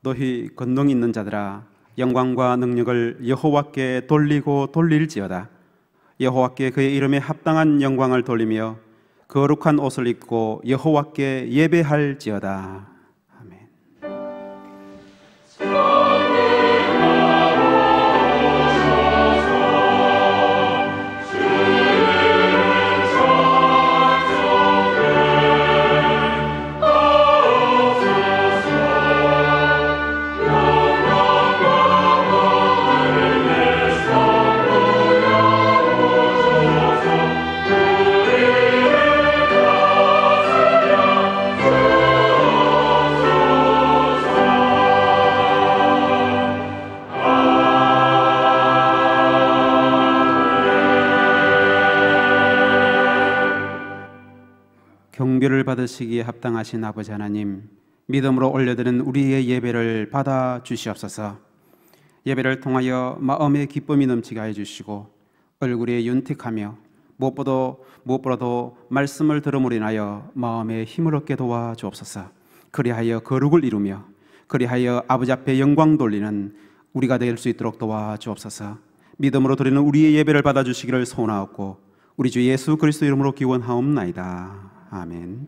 너희 권능 있는 자들아 영광과 능력을 여호와께 돌리고 돌릴지어다. 여호와께 그의 이름에 합당한 영광을 돌리며 거룩한 옷을 입고 여호와께 예배할지어다. 아멘. 경배를 받으시기에 합당하신 아버지 하나님, 믿음으로 올려드린 우리의 예배를 받아 주시옵소서. 예배를 통하여 마음의 기쁨이 넘치게 하여 주시고 얼굴에 윤택하며 무엇보다도 말씀을 들음으로 인하여 마음에 힘을 얻게 도와 주옵소서. 그리하여 거룩을 이루며 그리하여 아버지 앞에 영광 돌리는 우리가 될 수 있도록 도와 주옵소서. 믿음으로 드리는 우리의 예배를 받아 주시기를 소원하옵고 우리 주 예수 그리스도 이름으로 기원하옵나이다. 아멘.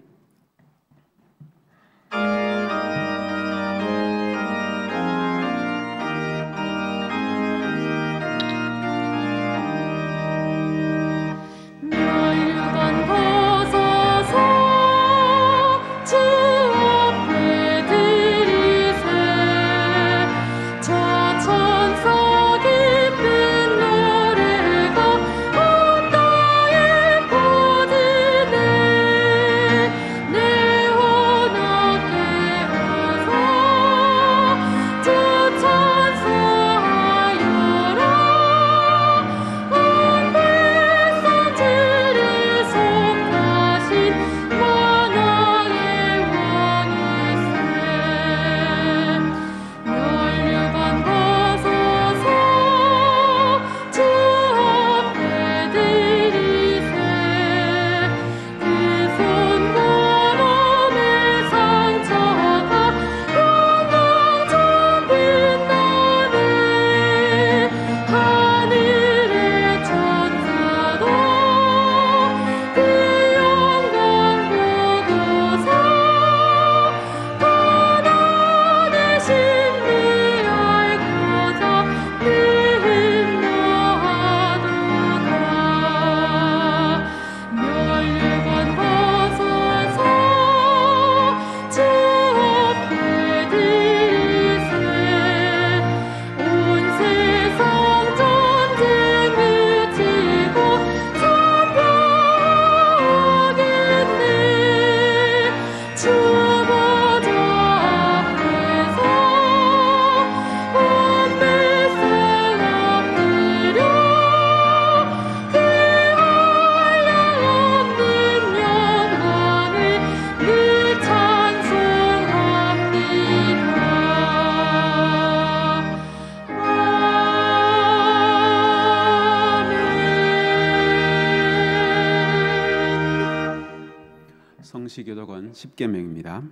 성시교독은 10계명입니다.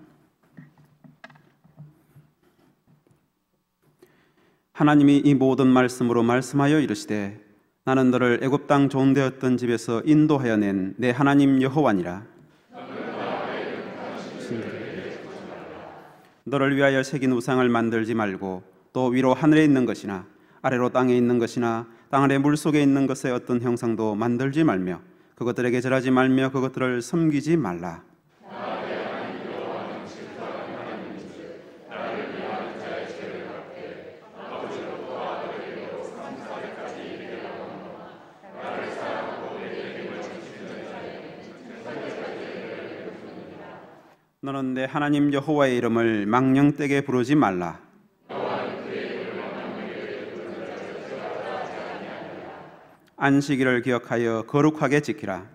하나님이 이 모든 말씀으로 말씀하여 이르시되 나는 너를 애굽 땅 종되었던 집에서 인도하여 낸 내 하나님 여호와니라. 너를 위하여 새긴 우상을 만들지 말고 또 위로 하늘에 있는 것이나 아래로 땅에 있는 것이나 땅 아래 물속에 있는 것의 어떤 형상도 만들지 말며 그것들에게 절하지 말며 그것들을 섬기지 말라. 너는 내 하나님 여호와의 이름을 망령되게 부르지 말라. 안식일을 기억하여 거룩하게 지키라.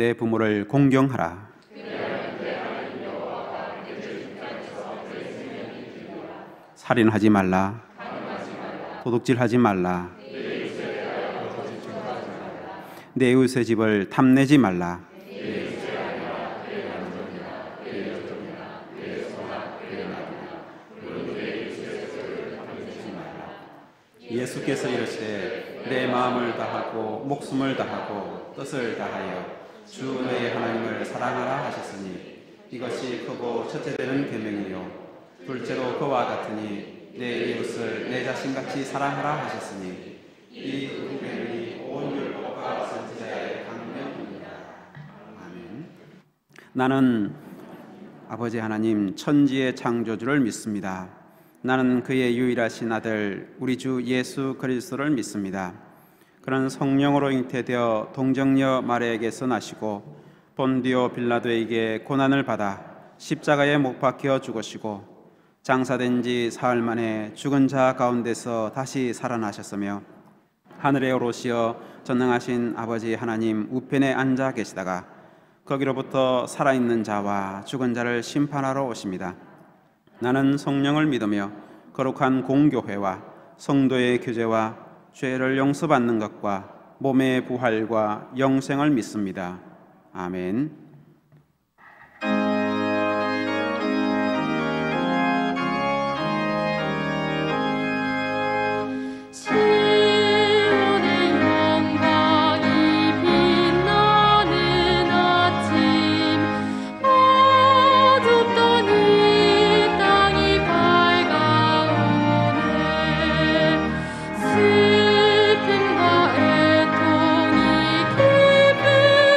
내 부모를 공경하라. 살인하지 말라. 도둑질하지 말라. 내 이웃의 집을 탐내지 말라. 예수께서 이르시되 내 마음을 다하고 목숨을 다하고 뜻을 다하여 주 너의 하나님을 사랑하라 하셨으니 이것이 크고 첫째 되는 계명이요 둘째로 그와 같으니 내 이웃을 내 자신같이 사랑하라 하셨으니 이 두 계명이 온 율법과 선지자의 강명입니다. 아멘. 나는 아버지 하나님 천지의 창조주를 믿습니다. 나는 그의 유일하신 아들 우리 주 예수 그리스도를 믿습니다. 그는 성령으로 잉태되어 동정녀 마리아에게서 나시고 본디오 빌라도에게 고난을 받아 십자가에 못 박혀 죽으시고 장사된 지 사흘 만에 죽은 자 가운데서 다시 살아나셨으며 하늘에 오르시어 전능하신 아버지 하나님 우편에 앉아 계시다가 거기로부터 살아있는 자와 죽은 자를 심판하러 오십니다. 나는 성령을 믿으며 거룩한 공교회와 성도의 교제와 죄를 용서받는 것과 몸의 부활과 영생을 믿습니다. 아멘. 슬픔과 애통이 기쁨이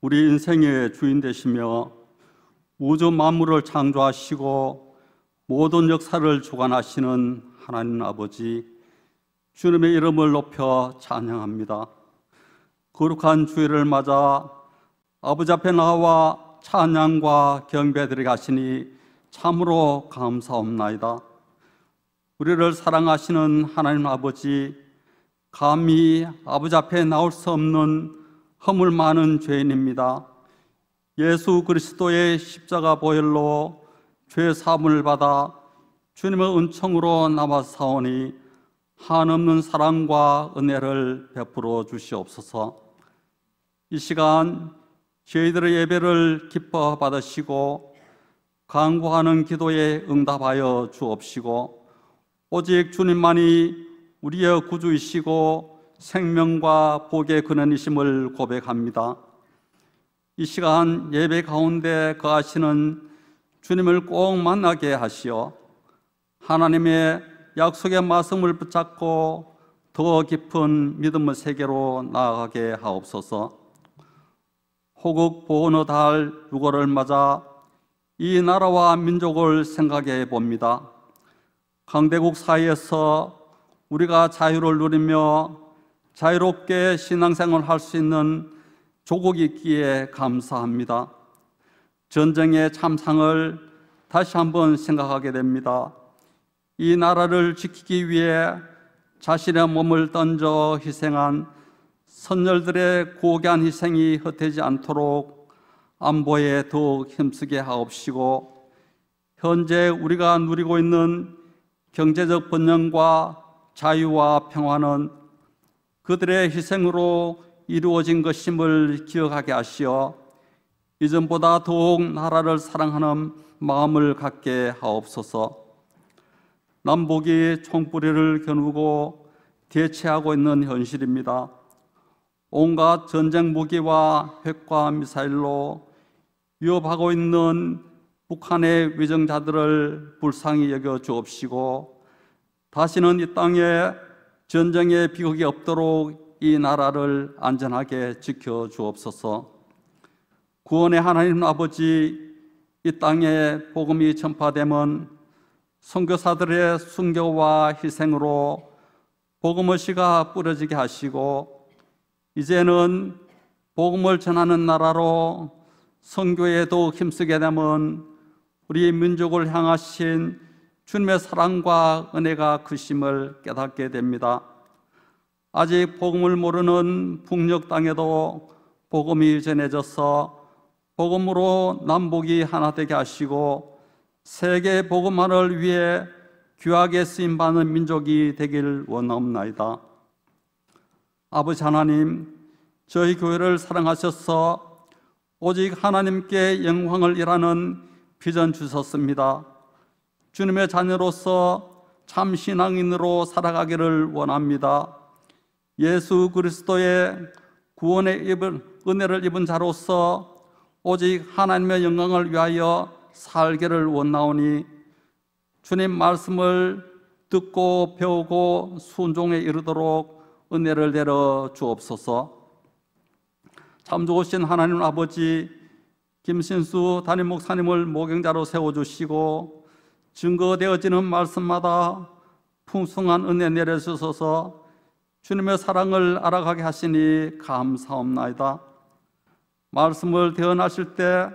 우리 인생의 주인 되시며 우주 만물을 창조하시고 모든 역사를 주관하시는 하나님 아버지, 주님의 이름을 높여 찬양합니다. 거룩한 주일을 맞아 아버지 앞에 나와 찬양과 경배드리게 하시니 참으로 감사옵나이다. 우리를 사랑하시는 하나님 아버지, 감히 아버지 앞에 나올 수 없는 허물 많은 죄인입니다. 예수 그리스도의 십자가 보혈로 죄 사함을 받아 주님의 은총으로 남아 사오니 한없는 사랑과 은혜를 베풀어 주시옵소서. 이 시간 저희들의 예배를 기뻐 받으시고 간구하는 기도에 응답하여 주옵시고, 오직 주님만이 우리의 구주이시고 생명과 복의 근원이심을 고백합니다. 이 시간 예배 가운데 거하시는 주님을 꼭 만나게 하시어 하나님의 약속의 말씀을 붙잡고 더 깊은 믿음의 세계로 나아가게 하옵소서. 호국 보온의 달 6월을 맞아 이 나라와 민족을 생각해 봅니다. 강대국 사이에서 우리가 자유를 누리며 자유롭게 신앙생활을 할 수 있는 조국이 있기에 감사합니다. 전쟁의 참상을 다시 한번 생각하게 됩니다. 이 나라를 지키기 위해 자신의 몸을 던져 희생한 선열들의 고귀한 희생이 헛되지 않도록 안보에 더욱 힘쓰게 하옵시고, 현재 우리가 누리고 있는 경제적 번영과 자유와 평화는 그들의 희생으로 이루어진 것임을 기억하게 하시어 이전보다 더욱 나라를 사랑하는 마음을 갖게 하옵소서. 남북이 총뿌리를 겨누고 대치하고 있는 현실입니다. 온갖 전쟁 무기와 핵과 미사일로 위협하고 있는 북한의 위정자들을 불쌍히 여겨 주옵시고, 다시는 이 땅에 전쟁의 비극이 없도록 이 나라를 안전하게 지켜 주옵소서. 구원의 하나님 아버지, 이 땅에 복음이 전파되면 선교사들의 순교와 희생으로 복음의 씨가 뿌려지게 하시고, 이제는 복음을 전하는 나라로 선교에 더욱 힘쓰게 되면 우리 민족을 향하신 주님의 사랑과 은혜가 크심을 깨닫게 됩니다. 아직 복음을 모르는 북녘 땅에도 복음이 전해져서 복음으로 남북이 하나 되게 하시고 세계 복음화를 위해 귀하게 쓰임받는 민족이 되길 원하옵나이다. 아버지 하나님, 저희 교회를 사랑하셔서 오직 하나님께 영광을 일하는 비전 주셨습니다. 주님의 자녀로서 참 신앙인으로 살아가기를 원합니다. 예수 그리스도의 구원의 은혜를 입은 자로서 오직 하나님의 영광을 위하여 살기를 원하오니, 주님 말씀을 듣고 배우고 순종에 이르도록 은혜를 내려 주옵소서. 참 좋으신 하나님 아버지, 김신수 담임 목사님을 목양자로 세워주시고 증거되어지는 말씀마다 풍성한 은혜 내려주셔서 주님의 사랑을 알아가게 하시니 감사옵나이다. 말씀을 대언하실 때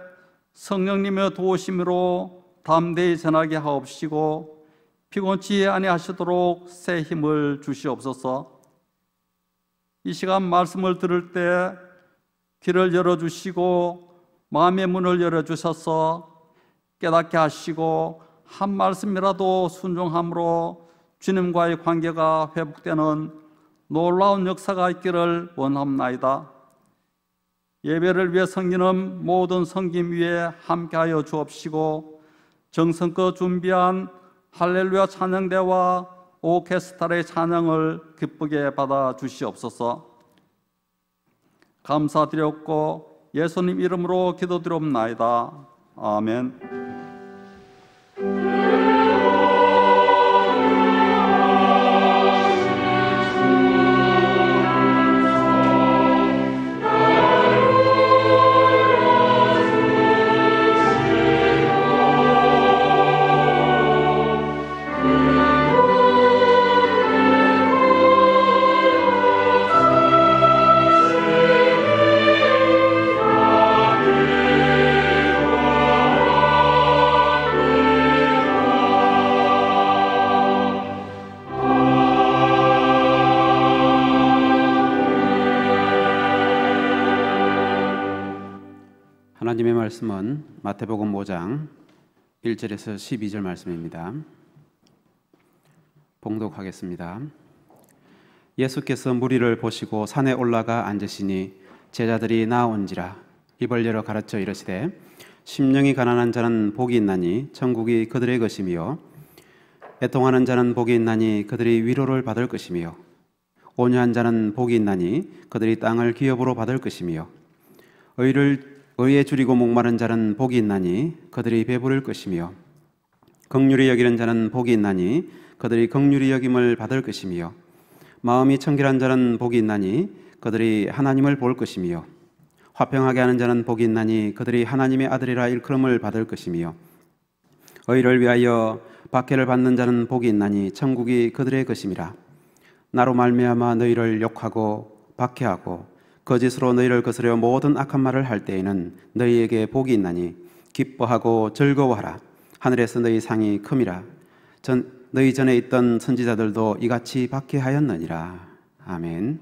성령님의 도우심으로 담대히 전하게 하옵시고 피곤치 아니하시도록 새 힘을 주시옵소서. 이 시간 말씀을 들을 때 귀를 열어주시고 마음의 문을 열어주셔서 깨닫게 하시고 한 말씀이라도 순종함으로 주님과의 관계가 회복되는 놀라운 역사가 있기를 원합나이다. 예배를 위해 섬기는 모든 섬김 위에 함께하여 주옵시고 정성껏 준비한 할렐루야 찬양대와 오케스트라의 찬양을 기쁘게 받아 주시옵소서. 감사드렸고 예수님 이름으로 기도드리옵나이다. 아멘. 하나님의 말씀은 마태복음 5장 1절에서 12절 말씀입니다. 봉독하겠습니다. 예수께서 무리를 보시고 산에 올라가 앉으시니 제자들이 나온지라 입을 열어 가르쳐 이르시되 심령이 가난한 자는 복이 있나니 천국이 그들의 것이며 애통하는 자는 복이 있나니 그들이 위로를 받을 것이며 온유한 자는 복이 있나니 그들이 땅을 기업으로 받을 것이며 의에 줄이고 목마른 자는 복이 있나니 그들이 배부를 것이며 긍휼히 여기는 자는 복이 있나니 그들이 긍휼히 여김을 받을 것이며 마음이 청결한 자는 복이 있나니 그들이 하나님을 볼 것이며 화평하게 하는 자는 복이 있나니 그들이 하나님의 아들이라 일컬음을 받을 것이며 의를 위하여 박해를 받는 자는 복이 있나니 천국이 그들의 것임이라. 나로 말미암아 너희를 욕하고 박해하고 거짓으로 너희를 거스려 모든 악한 말을 할 때에는 너희에게 복이 있나니 기뻐하고 즐거워하라. 하늘에서 너희 상이 큼이라. 너희 전에 있던 선지자들도 이같이 박해하였느니라. 아멘.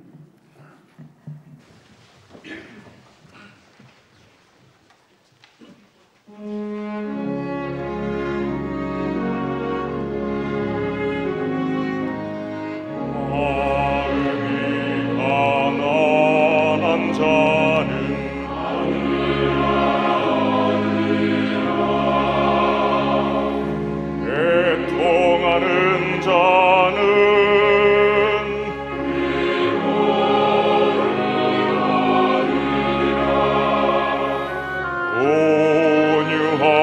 온유한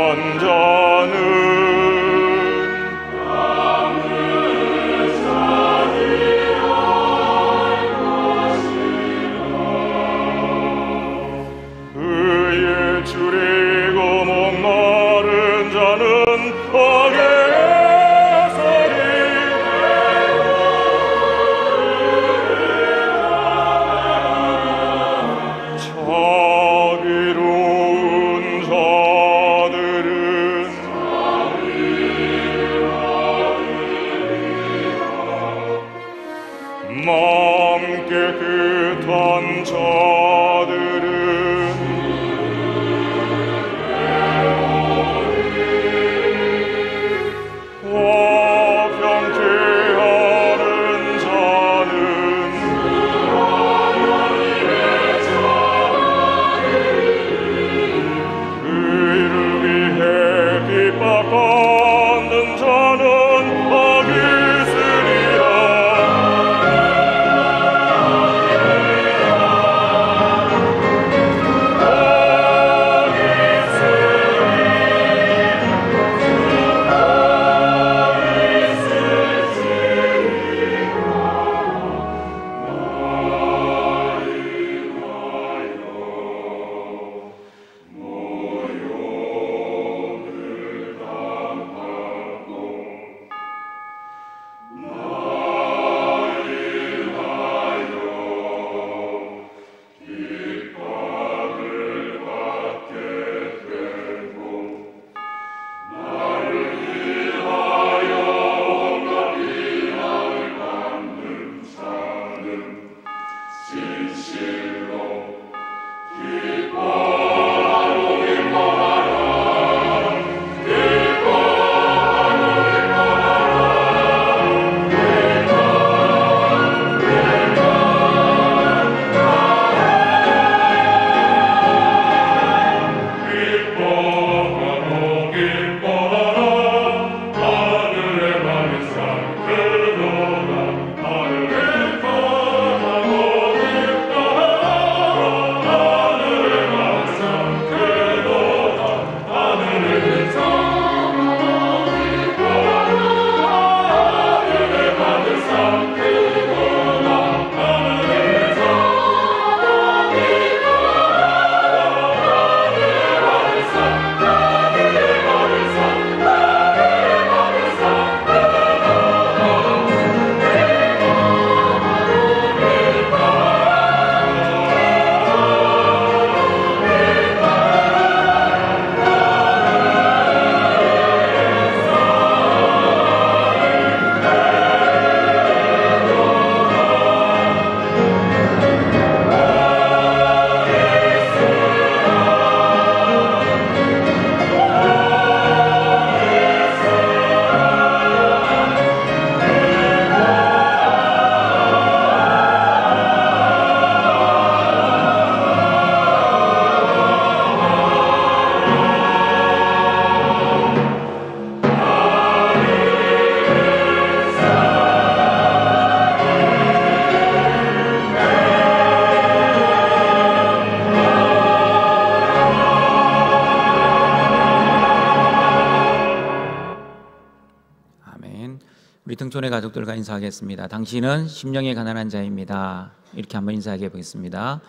등촌의 가족들과 인사하겠습니다. 당신은 심령이 가난한 자입니다. 이렇게 한번 인사해 보겠습니다.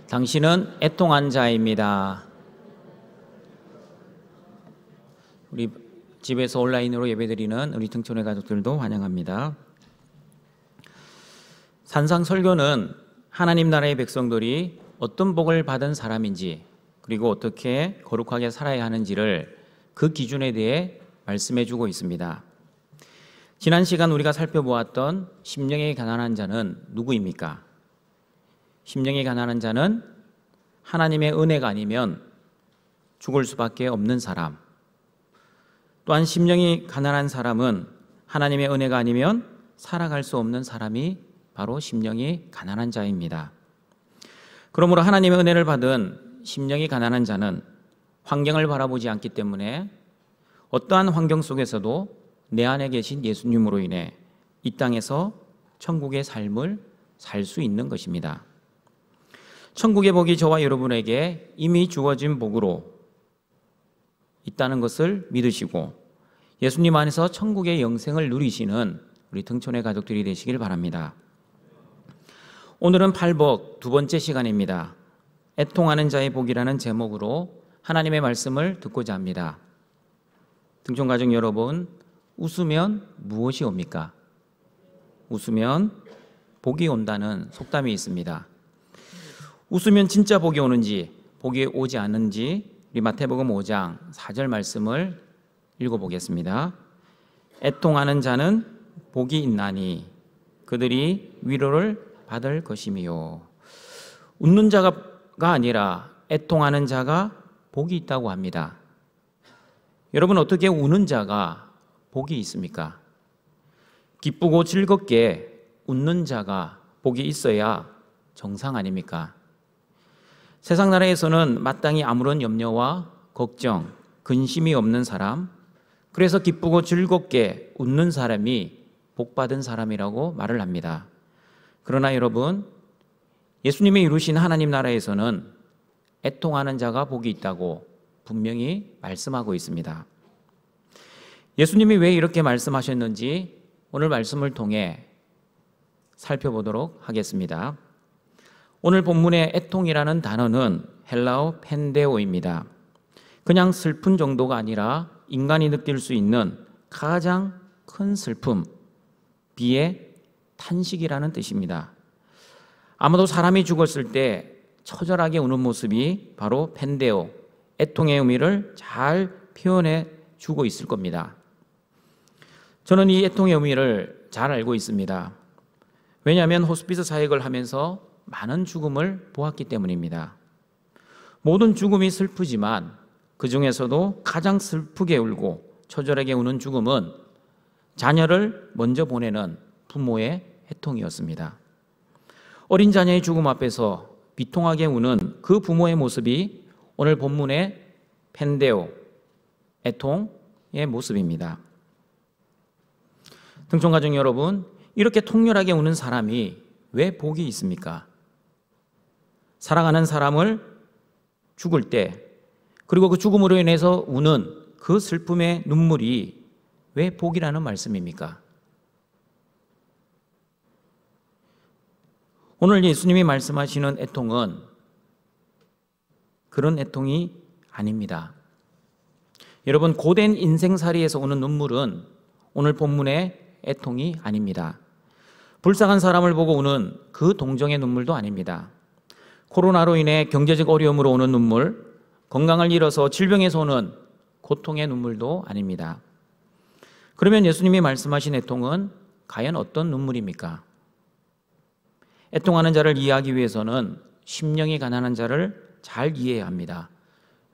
당신은 애통한 자입니다. 우리 집에서 온라인으로 예배드리는 우리 등촌의 가족들도 환영합니다. 산상 설교는 하나님 나라의 백성들이 어떤 복을 받은 사람인지, 그리고 어떻게 거룩하게 살아야 하는지를 그 기준에 대해 말씀해 주고 있습니다. 지난 시간 우리가 살펴보았던 심령이 가난한 자는 누구입니까? 심령이 가난한 자는 하나님의 은혜가 아니면 죽을 수밖에 없는 사람, 또한 심령이 가난한 사람은 하나님의 은혜가 아니면 살아갈 수 없는 사람이 바로 심령이 가난한 자입니다. 그러므로 하나님의 은혜를 받은 심령이 가난한 자는 환경을 바라보지 않기 때문에 어떠한 환경 속에서도 내 안에 계신 예수님으로 인해 이 땅에서 천국의 삶을 살 수 있는 것입니다. 천국의 복이 저와 여러분에게 이미 주어진 복으로 있다는 것을 믿으시고 예수님 안에서 천국의 영생을 누리시는 우리 등촌의 가족들이 되시길 바랍니다. 오늘은 팔복 두 번째 시간입니다. 애통하는 자의 복이라는 제목으로 하나님의 말씀을 듣고자 합니다. 등촌 가족 여러분, 웃으면 무엇이 옵니까? 웃으면 복이 온다는 속담이 있습니다. 웃으면 진짜 복이 오는지 복이 오지 않는지 우리 마태복음 5장 4절 말씀을 읽어보겠습니다. 애통하는 자는 복이 있나니 그들이 위로를 받을 것이미요. 웃는 자가 아니라 애통하는 자가 복이 있다고 합니다. 여러분, 어떻게 우는 자가 복이 있습니까? 기쁘고 즐겁게 웃는 자가 복이 있어야 정상 아닙니까? 세상 나라에서는 마땅히 아무런 염려와 걱정, 근심이 없는 사람, 그래서 기쁘고 즐겁게 웃는 사람이 복받은 사람이라고 말을 합니다. 그러나 여러분, 예수님이 이루신 하나님 나라에서는 애통하는 자가 복이 있다고 분명히 말씀하고 있습니다. 예수님이 왜 이렇게 말씀하셨는지 오늘 말씀을 통해 살펴보도록 하겠습니다. 오늘 본문의 애통이라는 단어는 헬라어 펜데오입니다. 그냥 슬픈 정도가 아니라 인간이 느낄 수 있는 가장 큰 슬픔, 비의 탄식이라는 뜻입니다. 아마도 사람이 죽었을 때 처절하게 우는 모습이 바로 펜데오, 애통의 의미를 잘 표현해 주고 있을 겁니다. 저는 이 애통의 의미를 잘 알고 있습니다. 왜냐하면 호스피스 사역을 하면서 많은 죽음을 보았기 때문입니다. 모든 죽음이 슬프지만 그 중에서도 가장 슬프게 울고 처절하게 우는 죽음은 자녀를 먼저 보내는 부모의 애통이었습니다. 어린 자녀의 죽음 앞에서 비통하게 우는 그 부모의 모습이 오늘 본문의 펜데오, 애통의 모습입니다. 등촌가족 여러분, 이렇게 통렬하게 우는 사람이 왜 복이 있습니까? 사랑하는 사람을 죽을 때, 그리고 그 죽음으로 인해서 우는 그 슬픔의 눈물이 왜 복이라는 말씀입니까? 오늘 예수님이 말씀하시는 애통은 그런 애통이 아닙니다. 여러분, 고된 인생살이에서 오는 눈물은 오늘 본문의 애통이 아닙니다. 불쌍한 사람을 보고 우는 그 동정의 눈물도 아닙니다. 코로나로 인해 경제적 어려움으로 오는 눈물, 건강을 잃어서 질병에서 오는 고통의 눈물도 아닙니다. 그러면 예수님이 말씀하신 애통은 과연 어떤 눈물입니까? 애통하는 자를 이해하기 위해서는 심령이 가난한 자를 잘 이해해야 합니다.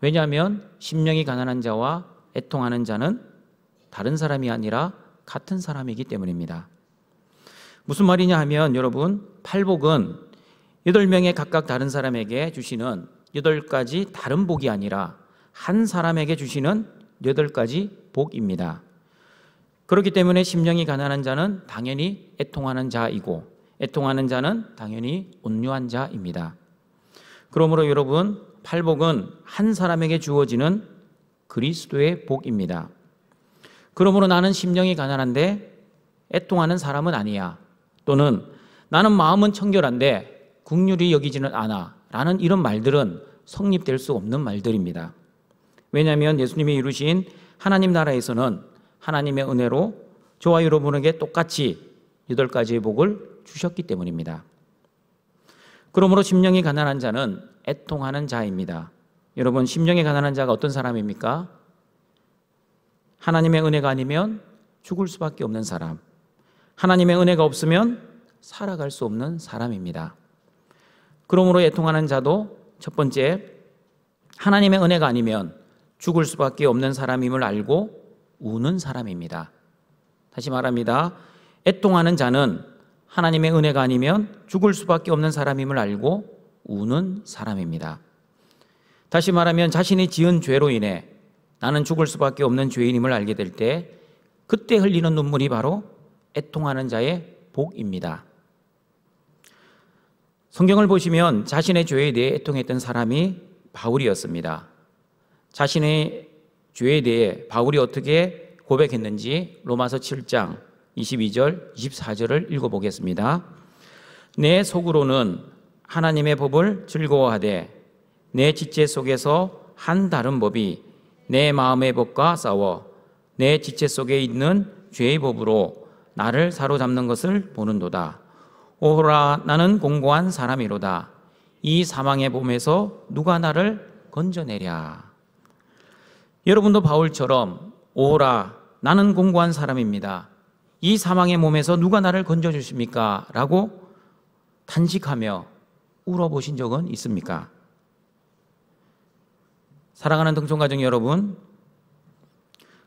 왜냐하면 심령이 가난한 자와 애통하는 자는 다른 사람이 아니라 같은 사람이기 때문입니다. 무슨 말이냐 하면 여러분, 팔복은 8명의 각각 다른 사람에게 주시는 8가지 다른 복이 아니라 한 사람에게 주시는 8가지 복입니다. 그렇기 때문에 심령이 가난한 자는 당연히 애통하는 자이고 애통하는 자는 당연히 온유한 자입니다. 그러므로 여러분, 팔복은 한 사람에게 주어지는 그리스도의 복입니다. 그러므로 나는 심령이 가난한데 애통하는 사람은 아니야. 또는 나는 마음은 청결한데 긍휼히 여기지는 않아. 라는 이런 말들은 성립될 수 없는 말들입니다. 왜냐하면 예수님이 이루신 하나님 나라에서는 하나님의 은혜로 저와 여러분에게 똑같이 8가지의 복을 주셨기 때문입니다. 그러므로 심령이 가난한 자는 애통하는 자입니다. 여러분, 심령이 가난한 자가 어떤 사람입니까? 하나님의 은혜가 아니면 죽을 수밖에 없는 사람, 하나님의 은혜가 없으면 살아갈 수 없는 사람입니다. 그러므로 애통하는 자도 첫 번째, 하나님의 은혜가 아니면 죽을 수밖에 없는 사람임을 알고 우는 사람입니다. 다시 말합니다. 애통하는 자는 하나님의 은혜가 아니면 죽을 수밖에 없는 사람임을 알고 우는 사람입니다. 다시 말하면 자신이 지은 죄로 인해 나는 죽을 수밖에 없는 죄인임을 알게 될 때 그때 흘리는 눈물이 바로 애통하는 자의 복입니다. 성경을 보시면 자신의 죄에 대해 애통했던 사람이 바울이었습니다. 자신의 죄에 대해 바울이 어떻게 고백했는지 로마서 7장 22절, 24절을 읽어보겠습니다. 내 속으로는 하나님의 법을 즐거워하되 내 지체 속에서 한 다른 법이 내 마음의 법과 싸워 내 지체 속에 있는 죄의 법으로 나를 사로잡는 것을 보는도다. 오호라, 나는 공고한 사람이로다. 이 사망의 봄에서 누가 나를 건져내랴. 여러분도 바울처럼 오호라, 나는 공고한 사람입니다. 이 사망의 몸에서 누가 나를 건져주십니까? 라고 탄식하며 울어보신 적은 있습니까? 사랑하는 등촌가정 여러분,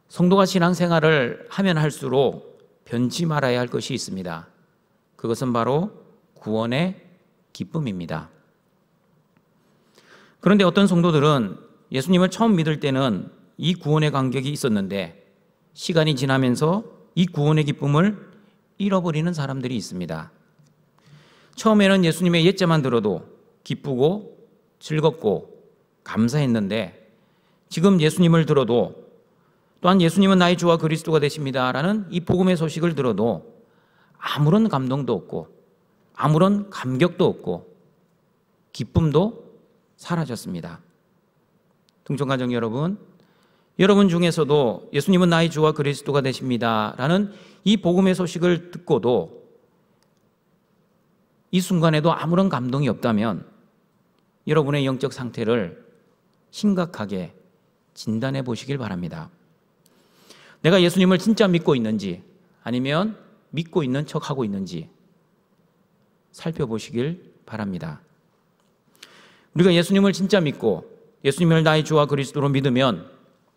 성도가 신앙생활을 하면 할수록 변치 말아야 할 것이 있습니다. 그것은 바로 구원의 기쁨입니다. 그런데 어떤 성도들은 예수님을 처음 믿을 때는 이 구원의 감격이 있었는데 시간이 지나면서 이 구원의 기쁨을 잃어버리는 사람들이 있습니다. 처음에는 예수님의 옛자만 들어도 기쁘고 즐겁고 감사했는데 지금 예수님을 들어도 또한 예수님은 나의 주와 그리스도가 되십니다라는 이 복음의 소식을 들어도 아무런 감동도 없고 아무런 감격도 없고 기쁨도 사라졌습니다. 등촌가정 여러분, 여러분 중에서도 예수님은 나의 주와 그리스도가 되십니다라는 이 복음의 소식을 듣고도 이 순간에도 아무런 감동이 없다면 여러분의 영적 상태를 심각하게 진단해 보시길 바랍니다. 내가 예수님을 진짜 믿고 있는지 아니면 믿고 있는 척하고 있는지 살펴보시길 바랍니다. 우리가 예수님을 진짜 믿고 예수님을 나의 주와 그리스도로 믿으면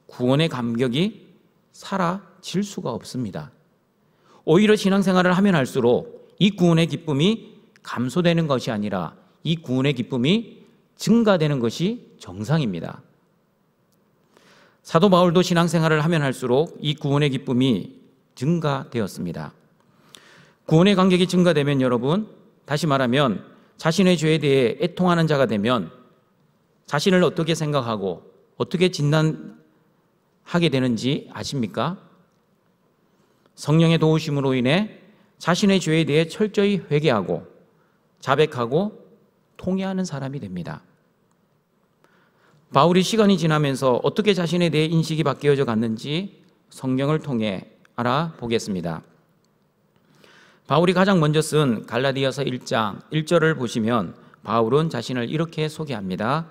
구원의 감격이 사라질 수가 없습니다. 오히려 신앙생활을 하면 할수록 이 구원의 기쁨이 감소되는 것이 아니라 이 구원의 기쁨이 증가되는 것이 정상입니다. 사도 바울도 신앙생활을 하면 할수록 이 구원의 기쁨이 증가되었습니다. 구원의 감격이 증가되면 여러분, 다시 말하면 자신의 죄에 대해 애통하는 자가 되면 자신을 어떻게 생각하고 어떻게 진단하게 되는지 아십니까? 성령의 도우심으로 인해 자신의 죄에 대해 철저히 회개하고 자백하고 통회하는 사람이 됩니다. 바울이 시간이 지나면서 어떻게 자신에 대해 인식이 바뀌어져 갔는지 성경을 통해 알아보겠습니다. 바울이 가장 먼저 쓴 갈라디아서 1장 1절을 보시면 바울은 자신을 이렇게 소개합니다.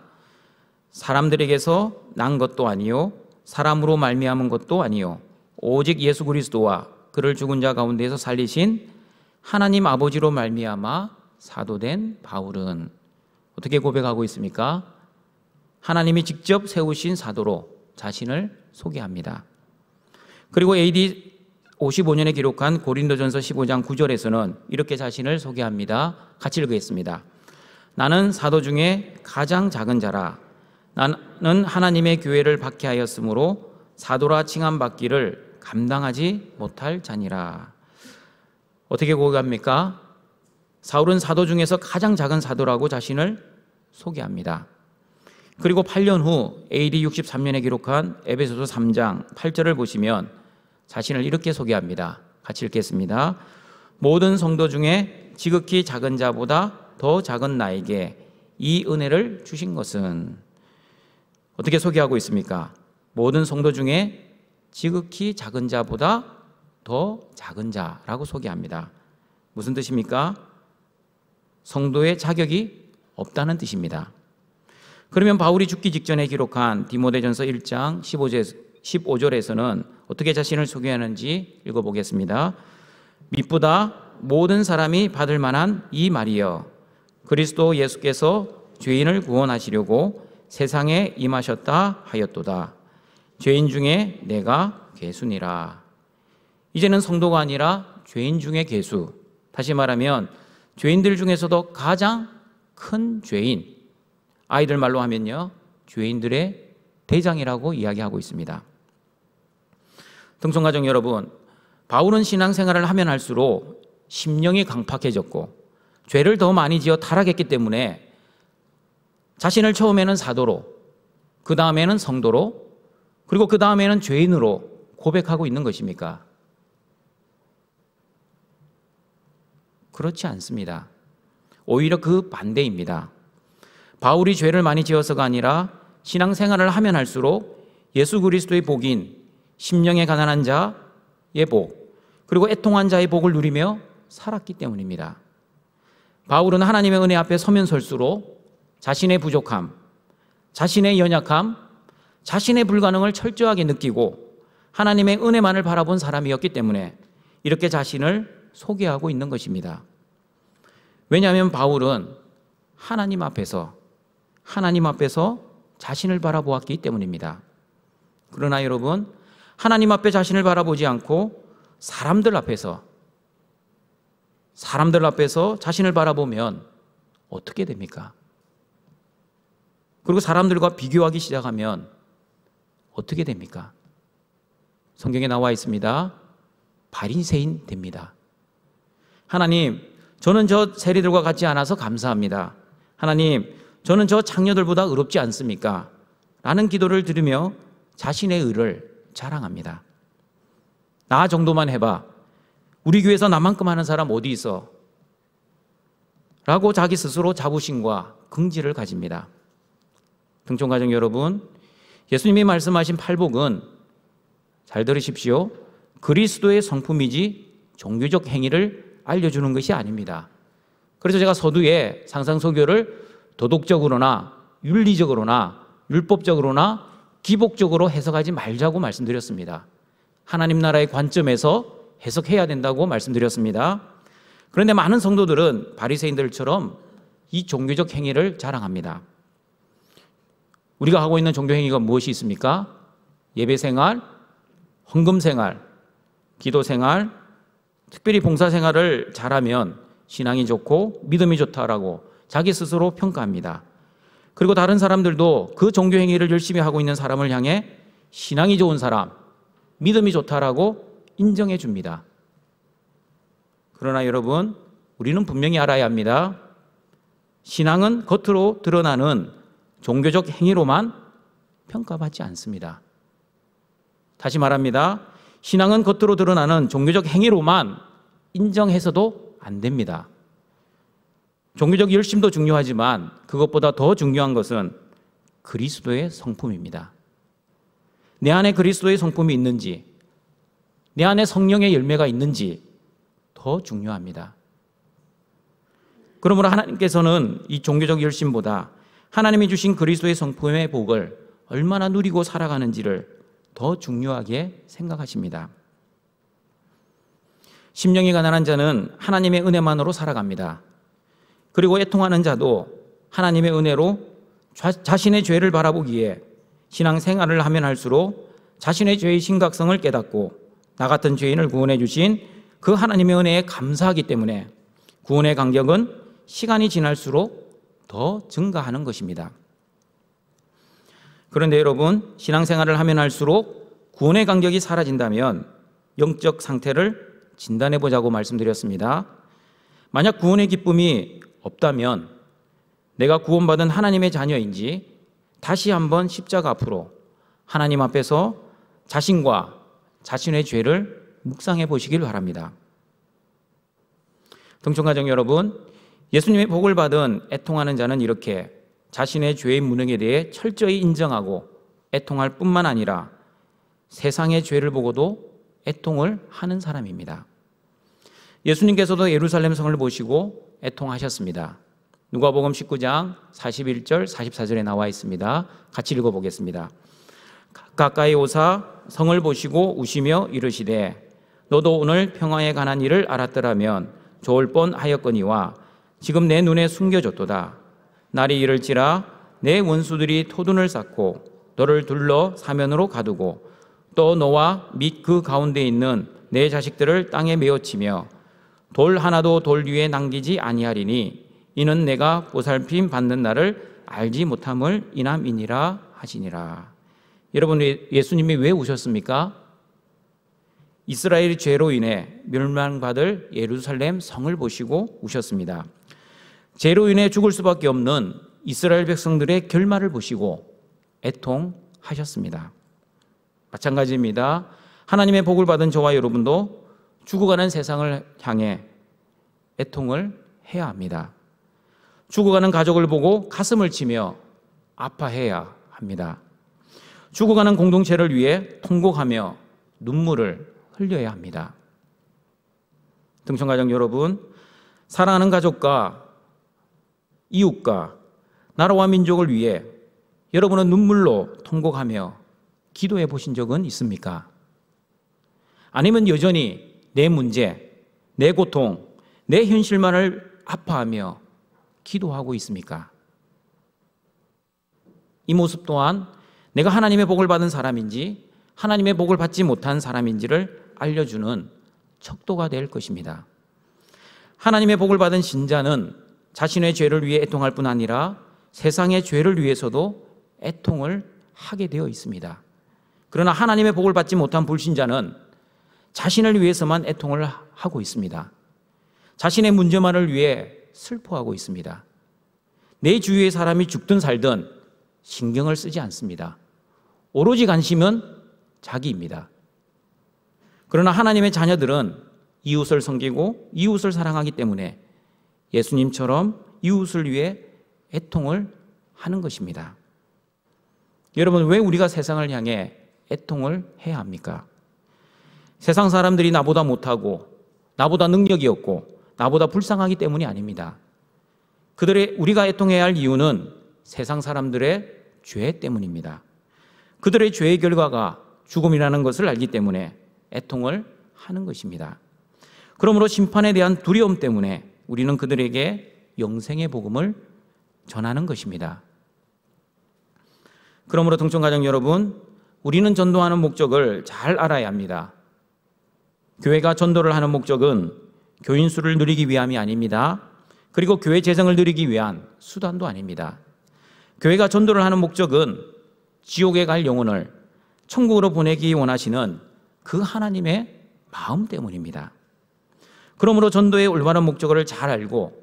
사람들에게서 난 것도 아니요 사람으로 말미암은 것도 아니요 오직 예수 그리스도와 그를 죽은 자 가운데서 살리신 하나님 아버지로 말미암아 사도된 바울은 어떻게 고백하고 있습니까? 하나님이 직접 세우신 사도로 자신을 소개합니다. 그리고 AD 55년에 기록한 고린도전서 15장 9절에서는 이렇게 자신을 소개합니다. 같이 읽겠습니다. 나는 사도 중에 가장 작은 자라. 나는 하나님의 교회를 박해하였으므로 사도라 칭함받기를 감당하지 못할 자니라. 어떻게 고백합니까? 사울은 사도 중에서 가장 작은 사도라고 자신을 소개합니다. 그리고 8년 후 AD 63년에 기록한 에베소서 3장 8절을 보시면 자신을 이렇게 소개합니다. 같이 읽겠습니다. 모든 성도 중에 지극히 작은 자보다 더 작은 나에게 이 은혜를 주신 것은, 어떻게 소개하고 있습니까? 모든 성도 중에 지극히 작은 자보다 더 작은 자라고 소개합니다. 무슨 뜻입니까? 성도의 자격이 없다는 뜻입니다. 그러면 바울이 죽기 직전에 기록한 디모데전서 1장 15절에서는 어떻게 자신을 소개하는지 읽어보겠습니다. 밑보다 모든 사람이 받을 만한 이 말이여, 그리스도 예수께서 죄인을 구원하시려고 세상에 임하셨다 하였도다. 죄인 중에 내가 괴수니라. 이제는 성도가 아니라 죄인 중에 괴수, 다시 말하면 죄인들 중에서도 가장 큰 죄인, 아이들 말로 하면요, 죄인들의 대장이라고 이야기하고 있습니다. 등촌가족 여러분, 바울은 신앙생활을 하면 할수록 심령이 강팍해졌고 죄를 더 많이 지어 타락했기 때문에 자신을 처음에는 사도로, 그 다음에는 성도로, 그리고 그 다음에는 죄인으로 고백하고 있는 것입니까? 그렇지 않습니다. 오히려 그 반대입니다. 바울이 죄를 많이 지어서가 아니라 신앙생활을 하면 할수록 예수 그리스도의 복인 심령에 가난한 자의 복, 그리고 애통한 자의 복을 누리며 살았기 때문입니다. 바울은 하나님의 은혜 앞에 서면 설수록 자신의 부족함, 자신의 연약함, 자신의 불가능을 철저하게 느끼고 하나님의 은혜만을 바라본 사람이었기 때문에 이렇게 자신을 소개하고 있는 것입니다. 왜냐하면 바울은 하나님 앞에서 자신을 바라보았기 때문입니다. 그러나 여러분, 하나님 앞에 자신을 바라보지 않고 사람들 앞에서 자신을 바라보면 어떻게 됩니까? 그리고 사람들과 비교하기 시작하면 어떻게 됩니까? 성경에 나와 있습니다. 바리새인 됩니다. 하나님, 저는 저 세리들과 같지 않아서 감사합니다. 하나님, 저는 저 장녀들보다 의롭지 않습니까? 라는 기도를 들으며 자신의 의를 자랑합니다. 나 정도만 해봐. 우리 교회에서 나만큼 하는 사람 어디 있어? 라고 자기 스스로 자부심과 긍지를 가집니다. 등촌가족 여러분, 예수님이 말씀하신 팔복은, 잘 들으십시오, 그리스도의 성품이지 종교적 행위를 알려주는 것이 아닙니다. 그래서 제가 서두에 상상소교를 도덕적으로나 윤리적으로나 율법적으로나 기복적으로 해석하지 말자고 말씀드렸습니다. 하나님 나라의 관점에서 해석해야 된다고 말씀드렸습니다. 그런데 많은 성도들은 바리새인들처럼 이 종교적 행위를 자랑합니다. 우리가 하고 있는 종교 행위가 무엇이 있습니까? 예배생활, 헌금생활, 기도생활, 특별히 봉사생활을 잘하면 신앙이 좋고 믿음이 좋다라고 자기 스스로 평가합니다. 그리고 다른 사람들도 그 종교 행위를 열심히 하고 있는 사람을 향해 신앙이 좋은 사람, 믿음이 좋다라고 인정해 줍니다. 그러나 여러분, 우리는 분명히 알아야 합니다. 신앙은 겉으로 드러나는 종교적 행위로만 평가받지 않습니다. 다시 말합니다. 신앙은 겉으로 드러나는 종교적 행위로만 인정해서도 안 됩니다. 종교적 열심도 중요하지만 그것보다 더 중요한 것은 그리스도의 성품입니다. 내 안에 그리스도의 성품이 있는지, 내 안에 성령의 열매가 있는지 더 중요합니다. 그러므로 하나님께서는 이 종교적 열심보다 하나님이 주신 그리스도의 성품의 복을 얼마나 누리고 살아가는지를 더 중요하게 생각하십니다. 심령이 가난한 자는 하나님의 은혜만으로 살아갑니다. 그리고 애통하는 자도 하나님의 은혜로 자신의 죄를 바라보기에 신앙생활을 하면 할수록 자신의 죄의 심각성을 깨닫고 나 같은 죄인을 구원해 주신 그 하나님의 은혜에 감사하기 때문에 구원의 간격은 시간이 지날수록 더 증가하는 것입니다. 그런데 여러분, 신앙생활을 하면 할수록 구원의 간격이 사라진다면 영적 상태를 진단해 보자고 말씀드렸습니다. 만약 구원의 기쁨이 없다면 내가 구원받은 하나님의 자녀인지 다시 한번 십자가 앞으로 하나님 앞에서 자신과 자신의 죄를 묵상해 보시길 바랍니다. 동청가정 여러분, 예수님의 복을 받은 애통하는 자는 이렇게 자신의 죄의 무능에 대해 철저히 인정하고 애통할 뿐만 아니라 세상의 죄를 보고도 애통을 하는 사람입니다. 예수님께서도 예루살렘 성을 보시고 애통하셨습니다. 누가복음 19장 41절 44절에 나와 있습니다. 같이 읽어보겠습니다. 가까이 오사 성을 보시고 우시며 이르시되 너도 오늘 평화에 관한 일을 알았더라면 좋을 뻔하였거니와 지금 내 눈에 숨겨졌도다. 날이 이를지라 내 원수들이 토둔을 쌓고 너를 둘러 사면으로 가두고 또 너와 및 그 가운데 있는 내 자식들을 땅에 메어치며 돌 하나도 돌 위에 남기지 아니하리니 이는 내가 보살핌 받는 날을 알지 못함을 인함이니라 하시니라. 여러분, 예수님이 왜 오셨습니까? 이스라엘의 죄로 인해 멸망받을 예루살렘 성을 보시고 오셨습니다. 죄로 인해 죽을 수밖에 없는 이스라엘 백성들의 결말을 보시고 애통하셨습니다. 마찬가지입니다. 하나님의 복을 받은 저와 여러분도 죽어가는 세상을 향해 애통을 해야 합니다. 죽어가는 가족을 보고 가슴을 치며 아파해야 합니다. 죽어가는 공동체를 위해 통곡하며 눈물을 흘려야 합니다. 등촌가정 여러분, 사랑하는 가족과 이웃과 나라와 민족을 위해 여러분은 눈물로 통곡하며 기도해 보신 적은 있습니까? 아니면 여전히 내 문제, 내 고통, 내 현실만을 아파하며 기도하고 있습니까? 이 모습 또한 내가 하나님의 복을 받은 사람인지 하나님의 복을 받지 못한 사람인지를 알려주는 척도가 될 것입니다. 하나님의 복을 받은 신자는 자신의 죄를 위해 애통할 뿐 아니라 세상의 죄를 위해서도 애통을 하게 되어 있습니다. 그러나 하나님의 복을 받지 못한 불신자는 자신을 위해서만 애통을 하고 있습니다. 자신의 문제만을 위해 슬퍼하고 있습니다. 내 주위의 사람이 죽든 살든 신경을 쓰지 않습니다. 오로지 관심은 자기입니다. 그러나 하나님의 자녀들은 이웃을 섬기고 이웃을 사랑하기 때문에 예수님처럼 이웃을 위해 애통을 하는 것입니다. 여러분, 왜 우리가 세상을 향해 애통을 해야 합니까? 세상 사람들이 나보다 못하고 나보다 능력이 없고 나보다 불쌍하기 때문이 아닙니다. 우리가 애통해야 할 이유는 세상 사람들의 죄 때문입니다. 그들의 죄의 결과가 죽음이라는 것을 알기 때문에 애통을 하는 것입니다. 그러므로 심판에 대한 두려움 때문에 우리는 그들에게 영생의 복음을 전하는 것입니다. 그러므로 등촌가정 여러분, 우리는 전도하는 목적을 잘 알아야 합니다. 교회가 전도를 하는 목적은 교인 수를 누리기 위함이 아닙니다. 그리고 교회 재정을 누리기 위한 수단도 아닙니다. 교회가 전도를 하는 목적은 지옥에 갈 영혼을 천국으로 보내기 원하시는 그 하나님의 마음 때문입니다. 그러므로 전도의 올바른 목적을 잘 알고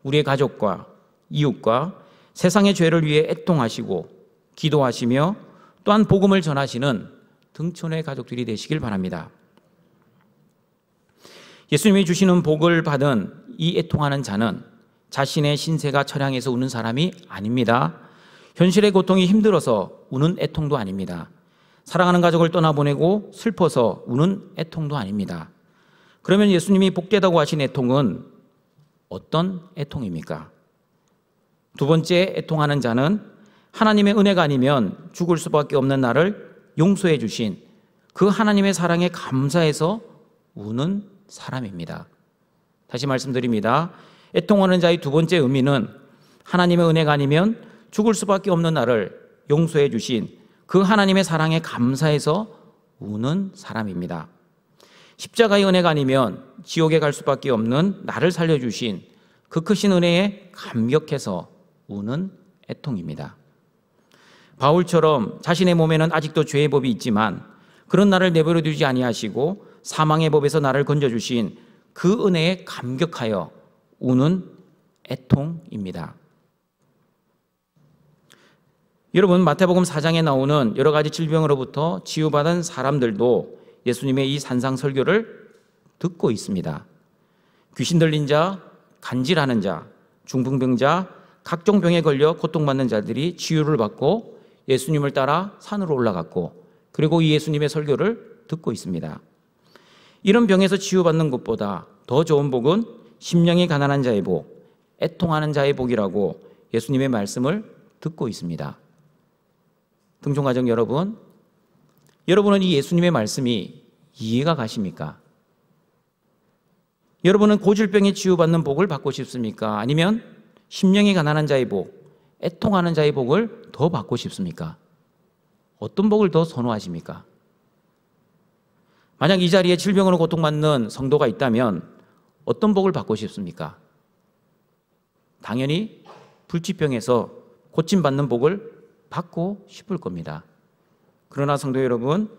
우리의 가족과 이웃과 세상의 죄를 위해 애통하시고 기도하시며 또한 복음을 전하시는 등촌의 가족들이 되시길 바랍니다. 예수님이 주시는 복을 받은 이 애통하는 자는 자신의 신세가 처량해서 우는 사람이 아닙니다. 현실의 고통이 힘들어서 우는 애통도 아닙니다. 사랑하는 가족을 떠나보내고 슬퍼서 우는 애통도 아닙니다. 그러면 예수님이 복되다고 하신 애통은 어떤 애통입니까? 두 번째 애통하는 자는 하나님의 은혜가 아니면 죽을 수밖에 없는 나를 용서해 주신 그 하나님의 사랑에 감사해서 우는 사람입니다. 다시 말씀드립니다. 애통하는 자의 두 번째 의미는 하나님의 은혜가 아니면 죽을 수밖에 없는 나를 용서해 주신 그 하나님의 사랑에 감사해서 우는 사람입니다. 십자가의 은혜가 아니면 지옥에 갈 수밖에 없는 나를 살려주신 그 크신 은혜에 감격해서 우는 애통입니다. 바울처럼 자신의 몸에는 아직도 죄의 법이 있지만 그런 나를 내버려 두지 아니하시고 사망의 법에서 나를 건져주신 그 은혜에 감격하여 우는 애통입니다. 여러분, 마태복음 4장에 나오는 여러 가지 질병으로부터 치유받은 사람들도 예수님의 이 산상 설교를 듣고 있습니다. 귀신 들린 자, 간질하는 자, 중풍병자, 각종 병에 걸려 고통받는 자들이 치유를 받고 예수님을 따라 산으로 올라갔고, 그리고 이 예수님의 설교를 듣고 있습니다. 이런 병에서 치유받는 것보다 더 좋은 복은 심령이 가난한 자의 복, 애통하는 자의 복이라고 예수님의 말씀을 듣고 있습니다. 등촌가족 여러분, 여러분은 이 예수님의 말씀이 이해가 가십니까? 여러분은 고질병에 치유받는 복을 받고 싶습니까? 아니면 심령이 가난한 자의 복, 애통하는 자의 복을 더 받고 싶습니까? 어떤 복을 더 선호하십니까? 만약 이 자리에 질병으로 고통받는 성도가 있다면 어떤 복을 받고 싶습니까? 당연히 불치병에서 고침받는 복을 받고 싶을 겁니다. 그러나 성도 여러분,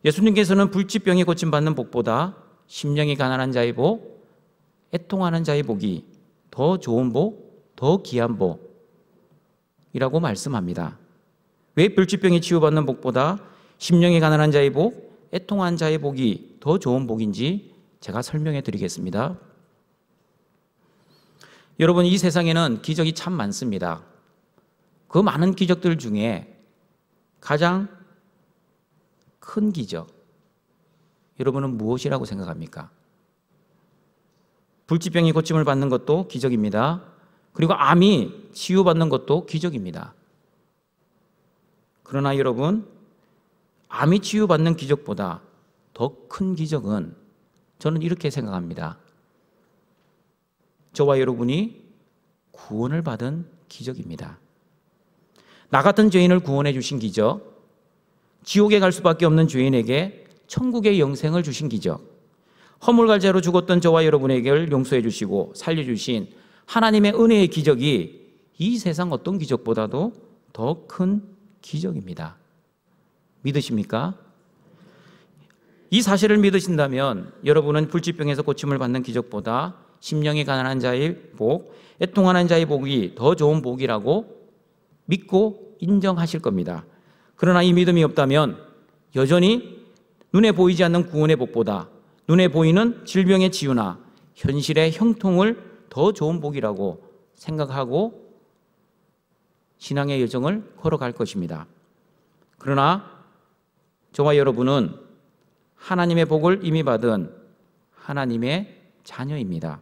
예수님께서는 불치병에 고침받는 복보다 심령이 가난한 자의 복, 애통하는 자의 복이 더 좋은 복, 더 귀한 복이라고 말씀합니다. 왜 불치병에 치유받는 복보다 심령이 가난한 자의 복, 애통한 자의 복이 더 좋은 복인지 제가 설명해 드리겠습니다. 여러분, 이 세상에는 기적이 참 많습니다. 그 많은 기적들 중에 가장 큰 기적, 여러분은 무엇이라고 생각합니까? 불치병이 고침을 받는 것도 기적입니다. 그리고 암이 치유받는 것도 기적입니다. 그러나 여러분, 암이 치유받는 기적보다 더 큰 기적은 저는 이렇게 생각합니다. 저와 여러분이 구원을 받은 기적입니다. 나 같은 죄인을 구원해 주신 기적, 지옥에 갈 수밖에 없는 죄인에게 천국의 영생을 주신 기적, 허물갈자로 죽었던 저와 여러분에게 용서해 주시고 살려주신 하나님의 은혜의 기적이 이 세상 어떤 기적보다도 더 큰 기적입니다. 믿으십니까? 이 사실을 믿으신다면 여러분은 불치병에서 고침을 받는 기적보다 심령이 가난한 자의 복, 애통하는 자의 복이 더 좋은 복이라고 믿고 인정하실 겁니다. 그러나 이 믿음이 없다면 여전히 눈에 보이지 않는 구원의 복보다 눈에 보이는 질병의 치유나 현실의 형통을 더 좋은 복이라고 생각하고 신앙의 여정을 걸어갈 것입니다. 그러나 저와 여러분은 하나님의 복을 이미 받은 하나님의 자녀입니다.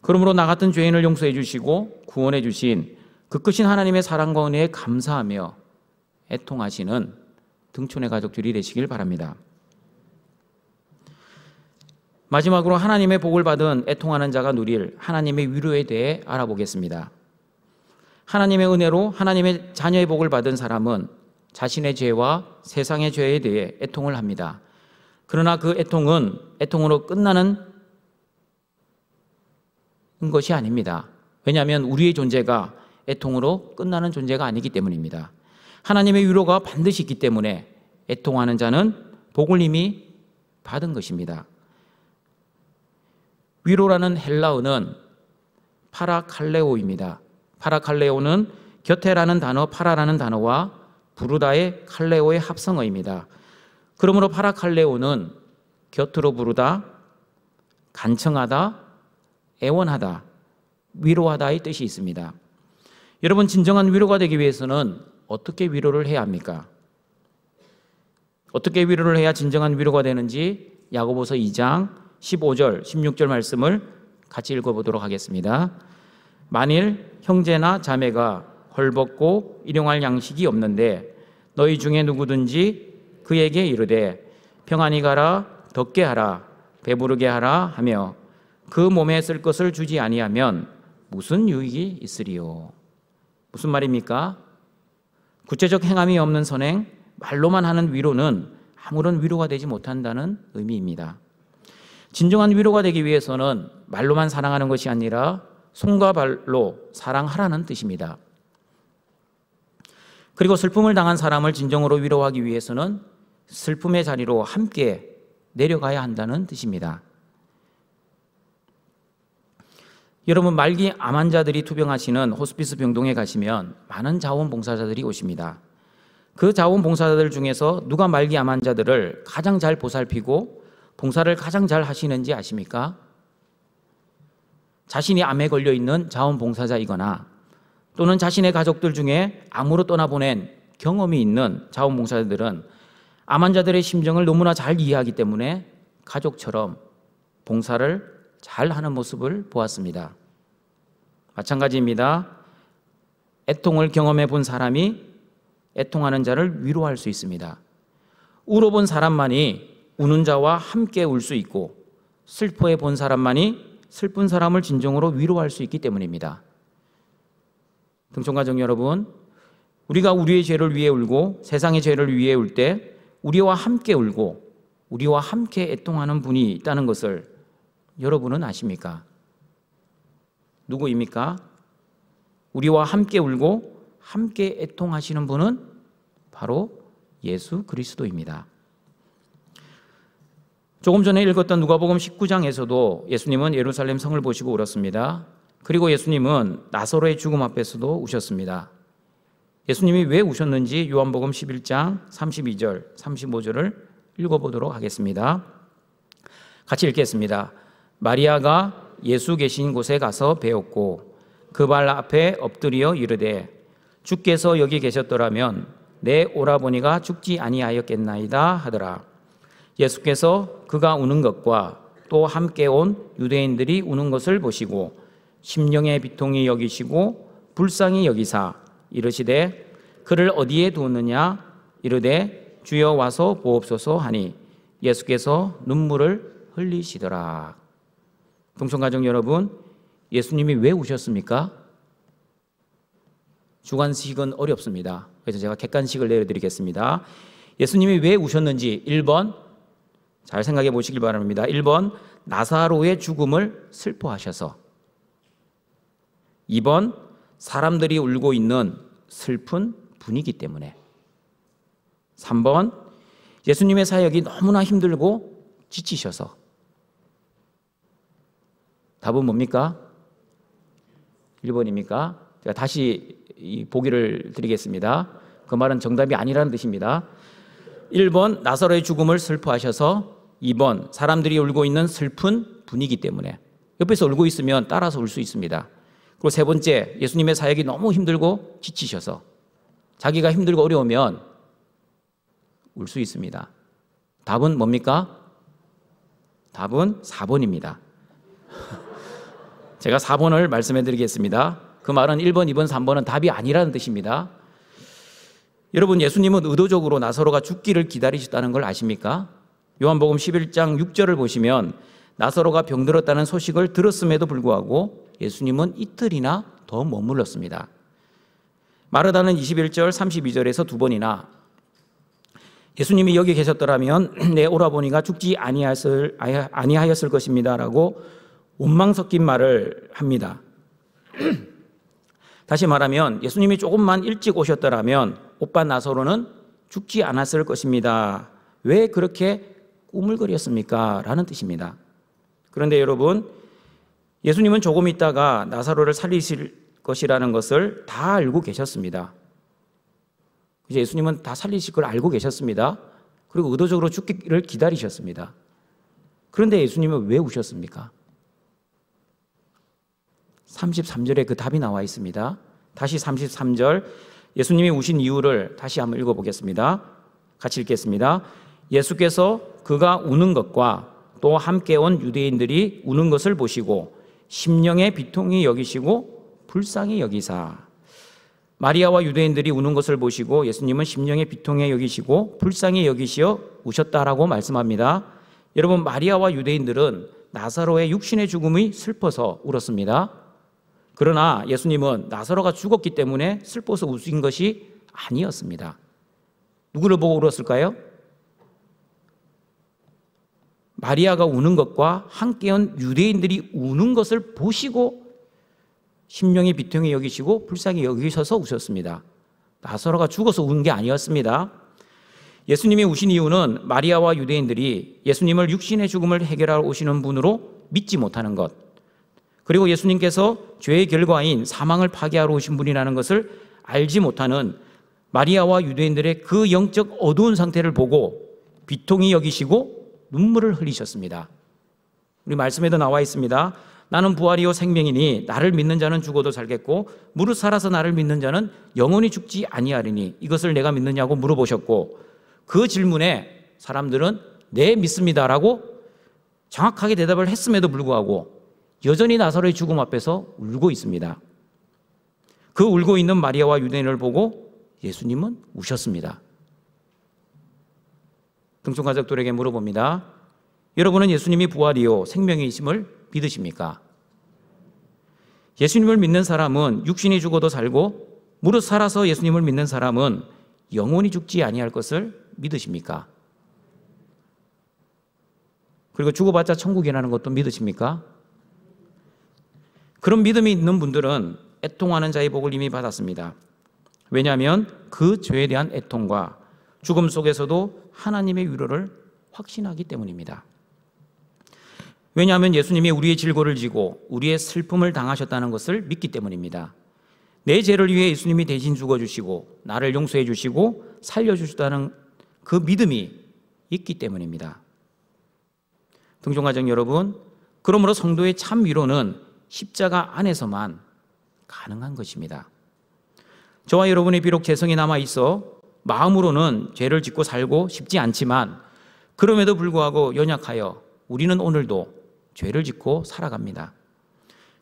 그러므로 나 같은 죄인을 용서해 주시고 구원해 주신 그 크신 하나님의 사랑과 은혜에 감사하며 애통하시는 등촌의 가족들이 되시길 바랍니다. 마지막으로 하나님의 복을 받은 애통하는 자가 누릴 하나님의 위로에 대해 알아보겠습니다. 하나님의 은혜로 하나님의 자녀의 복을 받은 사람은 자신의 죄와 세상의 죄에 대해 애통을 합니다. 그러나 그 애통은 애통으로 끝나는 것이 아닙니다. 왜냐하면 우리의 존재가 애통으로 끝나는 존재가 아니기 때문입니다. 하나님의 위로가 반드시 있기 때문에 애통하는 자는 복을 이미 받은 것입니다. 위로라는 헬라어는 파라칼레오입니다. 파라칼레오는 곁에라는 단어, 파라라는 단어와 부르다의 칼레오의 합성어입니다. 그러므로 파라칼레오는 곁으로 부르다, 간청하다, 애원하다, 위로하다의 뜻이 있습니다. 여러분, 진정한 위로가 되기 위해서는 어떻게 위로를 해야 합니까? 어떻게 위로를 해야 진정한 위로가 되는지 야고보서 2장 15절, 16절 말씀을 같이 읽어보도록 하겠습니다. 만일 형제나 자매가 헐벗고 일용할 양식이 없는데 너희 중에 누구든지 그에게 이르되 평안히 가라, 덥게 하라, 배부르게 하라 하며 그 몸에 쓸 것을 주지 아니하면 무슨 유익이 있으리요? 무슨 말입니까? 구체적 행함이 없는 선행, 말로만 하는 위로는 아무런 위로가 되지 못한다는 의미입니다. 진정한 위로가 되기 위해서는 말로만 사랑하는 것이 아니라 손과 발로 사랑하라는 뜻입니다. 그리고 슬픔을 당한 사람을 진정으로 위로하기 위해서는 슬픔의 자리로 함께 내려가야 한다는 뜻입니다. 여러분, 말기 암 환자들이 투병하시는 호스피스 병동에 가시면 많은 자원봉사자들이 오십니다. 그 자원봉사자들 중에서 누가 말기 암 환자들을 가장 잘 보살피고 봉사를 가장 잘 하시는지 아십니까? 자신이 암에 걸려 있는 자원봉사자이거나 또는 자신의 가족들 중에 암으로 떠나보낸 경험이 있는 자원봉사자들은 암 환자들의 심정을 너무나 잘 이해하기 때문에 가족처럼 봉사를 잘 하는 모습을 보았습니다. 마찬가지입니다. 애통을 경험해 본 사람이 애통하는 자를 위로할 수 있습니다. 울어본 사람만이 우는 자와 함께 울 수 있고 슬퍼해 본 사람만이 슬픈 사람을 진정으로 위로할 수 있기 때문입니다. 등촌가족 여러분, 우리가 우리의 죄를 위해 울고 세상의 죄를 위해 울 때 우리와 함께 울고 우리와 함께 애통하는 분이 있다는 것을 여러분은 아십니까? 누구입니까? 우리와 함께 울고 함께 애통하시는 분은 바로 예수 그리스도입니다. 조금 전에 읽었던 누가복음 19장에서도 예수님은 예루살렘 성을 보시고 울었습니다. 그리고 예수님은 나사로의 죽음 앞에서도 우셨습니다. 예수님이 왜 우셨는지 요한복음 11장 32절, 35절을 읽어보도록 하겠습니다. 같이 읽겠습니다. 마리아가 예수 계신 곳에 가서 배웠고 그 발 앞에 엎드려 이르되 주께서 여기 계셨더라면 내 오라버니가 죽지 아니하였겠나이다 하더라. 예수께서 그가 우는 것과 또 함께 온 유대인들이 우는 것을 보시고 심령의 비통이 여기시고 불쌍히 여기사 이르시되 그를 어디에 두었느냐 이르되 주여 와서 보옵소서 하니 예수께서 눈물을 흘리시더라. 동천가족 여러분, 예수님이 왜 우셨습니까? 주관식은 어렵습니다. 그래서 제가 객관식을 내려드리겠습니다. 예수님이 왜 우셨는지 1번 잘 생각해 보시길 바랍니다. 1번 나사로의 죽음을 슬퍼하셔서, 2번 사람들이 울고 있는 슬픈 분위기 때문에, 3번 예수님의 사역이 너무나 힘들고 지치셔서. 답은 뭡니까? 1번입니까? 제가 다시 보기를 드리겠습니다. 그 말은 정답이 아니라는 뜻입니다. 1번 나사로의 죽음을 슬퍼하셔서, 2번 사람들이 울고 있는 슬픈 분위기 때문에. 옆에서 울고 있으면 따라서 울 수 있습니다. 그리고 세 번째, 예수님의 사역이 너무 힘들고 지치셔서 자기가 힘들고 어려우면 울 수 있습니다. 답은 뭡니까? 답은 4번입니다. 제가 4번을 말씀해 드리겠습니다. 그 말은 1번, 2번, 3번은 답이 아니라는 뜻입니다. 여러분, 예수님은 의도적으로 나사로가 죽기를 기다리셨다는 걸 아십니까? 요한복음 11장 6절을 보시면 나사로가 병들었다는 소식을 들었음에도 불구하고 예수님은 이틀이나 더 머물렀습니다. 마르다는 21절, 32절에서 두 번이나 예수님이 여기 계셨더라면 내 오라버니가 죽지 아니하였을 것입니다 라고 원망 섞인 말을 합니다. 다시 말하면 예수님이 조금만 일찍 오셨더라면 오빠 나사로는 죽지 않았을 것입니다. 왜 그렇게 꾸물거렸습니까? 라는 뜻입니다. 그런데 여러분, 예수님은 조금 있다가 나사로를 살리실 것이라는 것을 다 알고 계셨습니다. 이제 예수님은 다 살리실 걸 알고 계셨습니다. 그리고 의도적으로 죽기를 기다리셨습니다. 그런데 예수님은 왜 우셨습니까? 33절에 그 답이 나와 있습니다. 다시 33절 예수님이 우신 이유를 다시 한번 읽어보겠습니다. 같이 읽겠습니다. 예수께서 그가 우는 것과 또 함께 온 유대인들이 우는 것을 보시고 심령의 비통이 여기시고 불쌍히 여기사. 마리아와 유대인들이 우는 것을 보시고 예수님은 심령의 비통에 여기시고 불쌍히 여기시어 우셨다라고 말씀합니다. 여러분, 마리아와 유대인들은 나사로의 육신의 죽음이 슬퍼서 울었습니다. 그러나 예수님은 나사로가 죽었기 때문에 슬퍼서 우신 것이 아니었습니다. 누구를 보고 울었을까요? 마리아가 우는 것과 함께한 유대인들이 우는 것을 보시고 심령이 비통히 여기시고 불쌍히 여기셔서 우셨습니다. 나사로가 죽어서 운 게 아니었습니다. 예수님이 우신 이유는 마리아와 유대인들이 예수님을 육신의 죽음을 해결하러 오시는 분으로 믿지 못하는 것, 그리고 예수님께서 죄의 결과인 사망을 파괴하러 오신 분이라는 것을 알지 못하는 마리아와 유대인들의 그 영적 어두운 상태를 보고 비통히 여기시고 눈물을 흘리셨습니다. 우리 말씀에도 나와 있습니다. 나는 부활이요 생명이니 나를 믿는 자는 죽어도 살겠고 무릇 살아서 나를 믿는 자는 영원히 죽지 아니하리니 이것을 내가 믿느냐고 물어보셨고, 그 질문에 사람들은 네 믿습니다라고 정확하게 대답을 했음에도 불구하고 여전히 나사로의 죽음 앞에서 울고 있습니다. 그 울고 있는 마리아와 유대인을 보고 예수님은 우셨습니다. 등촌가족들에게 물어봅니다. 여러분은 예수님이 부활이요 생명이심을 믿으십니까? 예수님을 믿는 사람은 육신이 죽어도 살고 무릇 살아서 예수님을 믿는 사람은 영원히 죽지 아니할 것을 믿으십니까? 그리고 죽어봤자 천국이라는 것도 믿으십니까? 그런 믿음이 있는 분들은 애통하는 자의 복을 이미 받았습니다. 왜냐하면 그 죄에 대한 애통과 죽음 속에서도 하나님의 위로를 확신하기 때문입니다. 왜냐하면 예수님이 우리의 질고를 지고 우리의 슬픔을 당하셨다는 것을 믿기 때문입니다. 내 죄를 위해 예수님이 대신 죽어주시고 나를 용서해 주시고 살려주셨다는 그 믿음이 있기 때문입니다. 등촌가족 여러분, 그러므로 성도의 참 위로는 십자가 안에서만 가능한 것입니다. 저와 여러분이 비록 죄성이 남아있어 마음으로는 죄를 짓고 살고 싶지 않지만 그럼에도 불구하고 연약하여 우리는 오늘도 죄를 짓고 살아갑니다.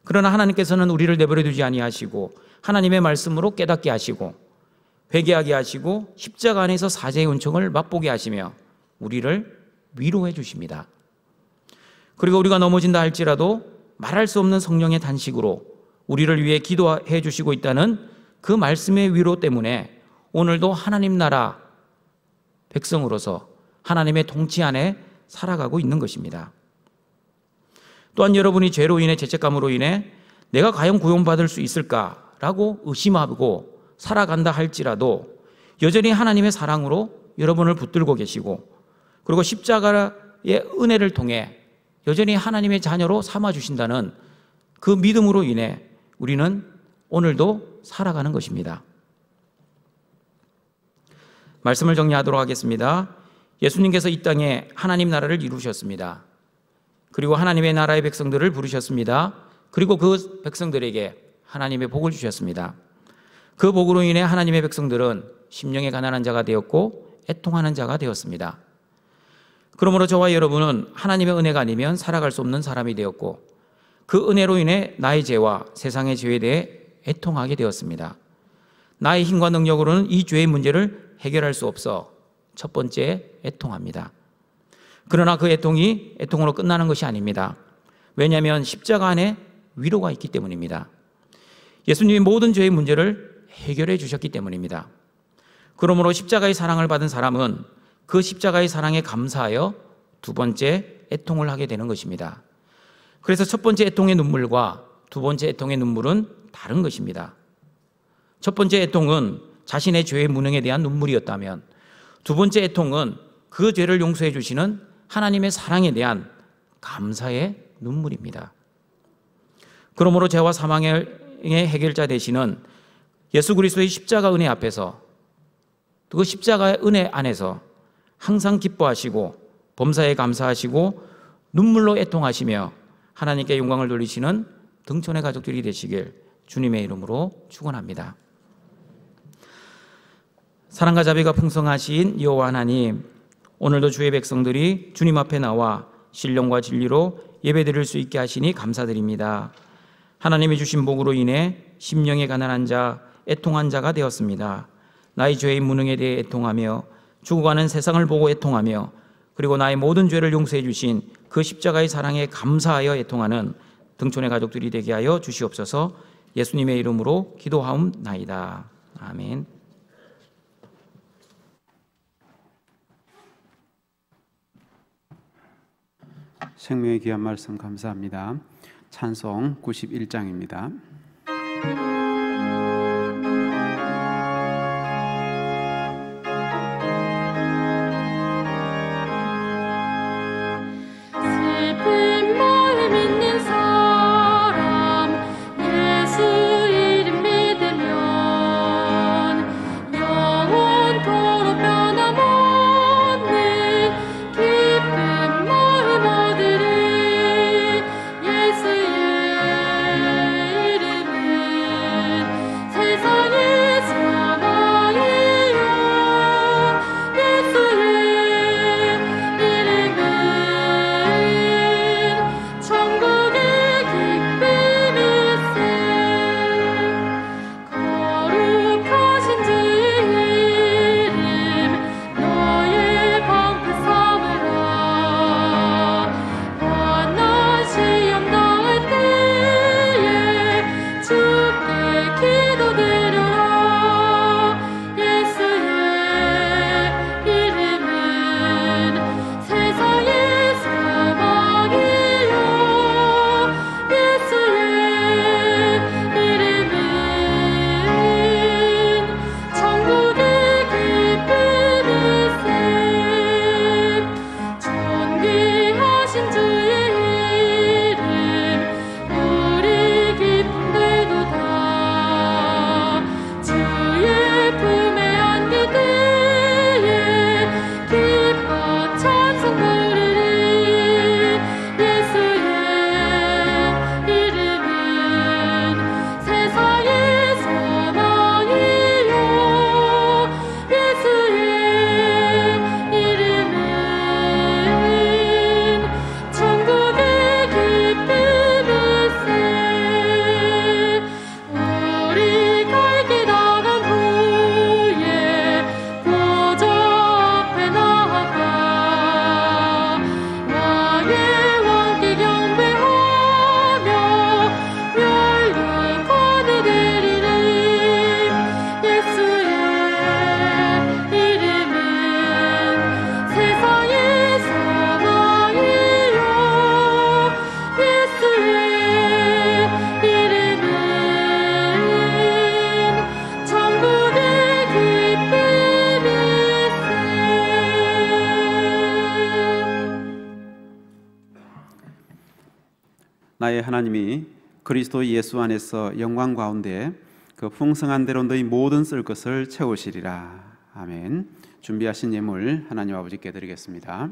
그러나 하나님께서는 우리를 내버려 두지 아니하시고 하나님의 말씀으로 깨닫게 하시고 회개하게 하시고 십자가 안에서 사죄의 은총을 맛보게 하시며 우리를 위로해 주십니다. 그리고 우리가 넘어진다 할지라도 말할 수 없는 성령의 단식으로 우리를 위해 기도해 주시고 있다는 그 말씀의 위로 때문에 오늘도 하나님 나라 백성으로서 하나님의 통치 안에 살아가고 있는 것입니다. 또한 여러분이 죄로 인해 죄책감으로 인해 내가 과연 구원받을 수 있을까라고 의심하고 살아간다 할지라도 여전히 하나님의 사랑으로 여러분을 붙들고 계시고 그리고 십자가의 은혜를 통해 여전히 하나님의 자녀로 삼아주신다는 그 믿음으로 인해 우리는 오늘도 살아가는 것입니다. 말씀을 정리하도록 하겠습니다. 예수님께서 이 땅에 하나님 나라를 이루셨습니다. 그리고 하나님의 나라의 백성들을 부르셨습니다. 그리고 그 백성들에게 하나님의 복을 주셨습니다. 그 복으로 인해 하나님의 백성들은 심령에 가난한 자가 되었고 애통하는 자가 되었습니다. 그러므로 저와 여러분은 하나님의 은혜가 아니면 살아갈 수 없는 사람이 되었고 그 은혜로 인해 나의 죄와 세상의 죄에 대해 애통하게 되었습니다. 나의 힘과 능력으로는 이 죄의 문제를 해결할 수 없어 첫 번째 애통합니다. 그러나 그 애통으로 끝나는 것이 아닙니다. 왜냐하면 십자가 안에 위로가 있기 때문입니다. 예수님이 모든 죄의 문제를 해결해 주셨기 때문입니다. 그러므로 십자가의 사랑을 받은 사람은 그 십자가의 사랑에 감사하여 두 번째 애통을 하게 되는 것입니다. 그래서 첫 번째 애통의 눈물과 두 번째 애통의 눈물은 다른 것입니다. 첫 번째 애통은 자신의 죄의 무능에 대한 눈물이었다면 두 번째 애통은 그 죄를 용서해 주시는 하나님의 사랑에 대한 감사의 눈물입니다. 그러므로 죄와 사망의 해결자 되시는 예수 그리스도의 십자가 은혜 앞에서 그 십자가의 은혜 안에서 항상 기뻐하시고 범사에 감사하시고 눈물로 애통하시며 하나님께 영광을 돌리시는 등촌의 가족들이 되시길 주님의 이름으로 축원합니다. 사랑과 자비가 풍성하신 여호와 하나님, 오늘도 주의 백성들이 주님 앞에 나와 신령과 진리로 예배드릴 수 있게 하시니 감사드립니다. 하나님이 주신 복으로 인해 심령에 가난한 자, 애통한 자가 되었습니다. 나의 죄의 무능에 대해 애통하며 죽어가는 세상을 보고 애통하며 그리고 나의 모든 죄를 용서해 주신 그 십자가의 사랑에 감사하여 애통하는 등촌의 가족들이 되게 하여 주시옵소서. 예수님의 이름으로 기도하옵나이다. 아멘. 생명의 귀한 말씀 감사합니다. 찬송 91장입니다. 예수 이름 믿으면 나의 하나님이 그리스도 예수 안에서 영광 가운데 그 풍성한 대로 너희 모든 쓸 것을 채우시리라. 아멘. 준비하신 예물 하나님 아버지께 드리겠습니다.